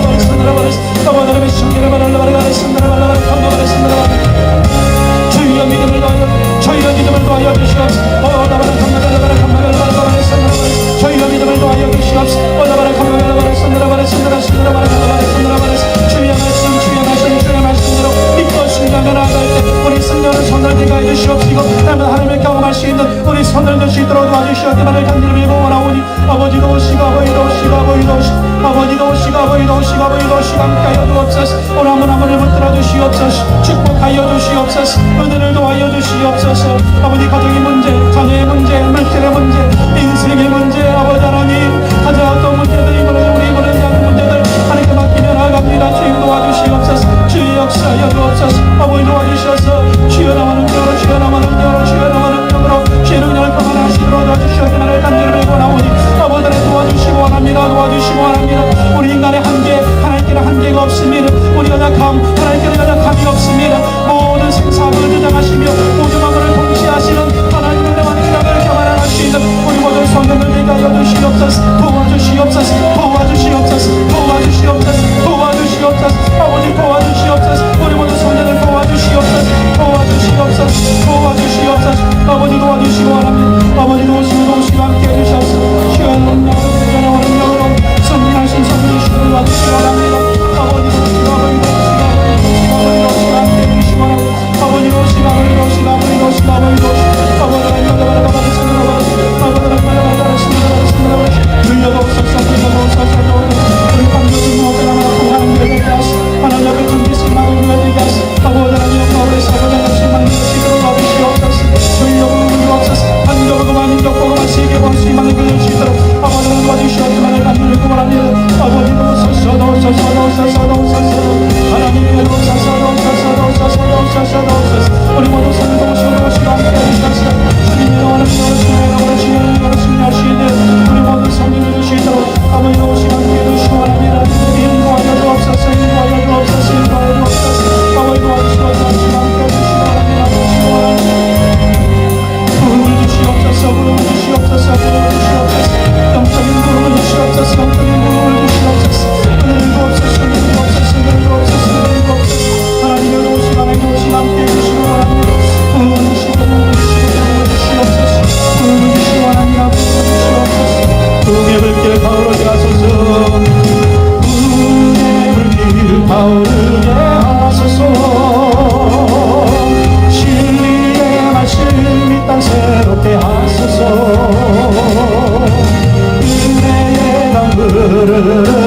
아버지의 성령을 말하라 주여 믿음을 더하여 저희가 믿음을 더하여 주시옵소서. 저희가 믿음을 더하여 주시옵소서. 주의 말씀대로 믿고 순종하며 나아갈 때 우리 성령을 손들게 하여 주시옵시고 날마다 하나님을 경험할 수 있는 우리 손을 들 수 있도록 도와주시옵기만을 간절히 빌고 원하오니 아버지도 오시고 아버지도 오시고 아버지도 오시고 아버지도 오시고 아버지도 오시고 아버지도 오시고 함께하여 주옵소서. 오늘 한 분 한 분을 붙들어 주시옵소서. 축복하여 주시옵소서. 은혜를 도와여 주시옵소서. 아버지 가정의 문제, 자녀의 문제, 물질의 문제, 인생의 문제 아버지 하나님 가장 어떤 문제들이 무너져 우리 무너진 않은 문제들 하나님께 맡기며 나아갑니다. 주님 도와주시옵소서. 주의 역사하여 주옵소서. 아버지 도와주셔서 주여 나와는 능력으로 주여 나와는 능력으로 주여 나와는 능력으로 주의 능력을 경험하시도록 도와주시옵기만을 간절히 빌고 나오니 아버지를 도와주시고 원합니다. 도와주시고 원합니다. 우리 인간의 한계 하나님께는 한계가 없습니다. 우리 연약함 하나님께는 연약함이 없습니다. 모든 생사를 주장하시며 모든 만물을 통치하시는 하나님의 은혜와 능력을 경험할 수 있는 우리 모든 성령을 되게 하여 주시옵소서. 도와주시옵소서. 도와주시옵소서. 도와주시옵소서. 도와주시옵소서. 아버지 도와주시옵소서. 우리 모든 성령을 도와주시옵소서. 도와주시옵소서. 도와주시옵소서. 아버지 도와주시고 원합니다. 아버지 도우시고 함께해 주시옵소서. 주의 능력으로 성령하신 성령이시고 도와주시고 원합니다. 아버지 도우시고 아버지 도우시고 아버지 도우시고 함께해 주시고 원합니다. 아버지 도우시고 아버지 도우시고 아버지 도우시고 아버지 도우시고 하나님 앞에 준비하신 마음을 누려드리게 하시고 아버지 하나님 아버지 사고자 하신 마음을 주시도록 도와주시옵소서. 저희 여러분을 주옵소서. 한국어만 민족보고만 세계보고 수임하는 그들 주시도록 아버지 하나님 도와주시옵기만을 간절히 구원합니다. 아버지 도우소서 도우소서 도우소서 도우소서 하나님의 도우소서 도우소서 도우소서 도우소서 도우소서 우리 모두 성을 도우시고 함께해 주시옵소서. 주님의 영원한 영원한 승리할 수 있는 우리 모든 성령을 주시도록 아버지 도우시고 함께해 주시기 원합니다. 인도하여 주옵소서. 인도하여 주옵소서. 인도하여 주옵소서. 아버지 도와주시고 함께해 주시기 원합니다. 부름을 주시옵소서. 부름을 주시옵소서. 부름을 주시옵소서. 영적인 부름을 주시옵소서. 영적인 부름을 주시옵소서. 은혜를 주옵소서. 은혜를 주옵소서. 은혜를 주옵소서. 은혜를 주옵소서. 하나님의 도우시고 하나님의 도우시고 함께해 주시기 원합니다. 부름을 주시고 부름을 주시고 부름을 주시옵소서. 부름을 주시기 원합니다. 부름을 주시옵소서. 은혜의 불길 타오르게 하소서. 은혜의 불길 타오르게 하소서. 진리의 말씀 이 땅 새롭게 하소서. 은혜의 강물을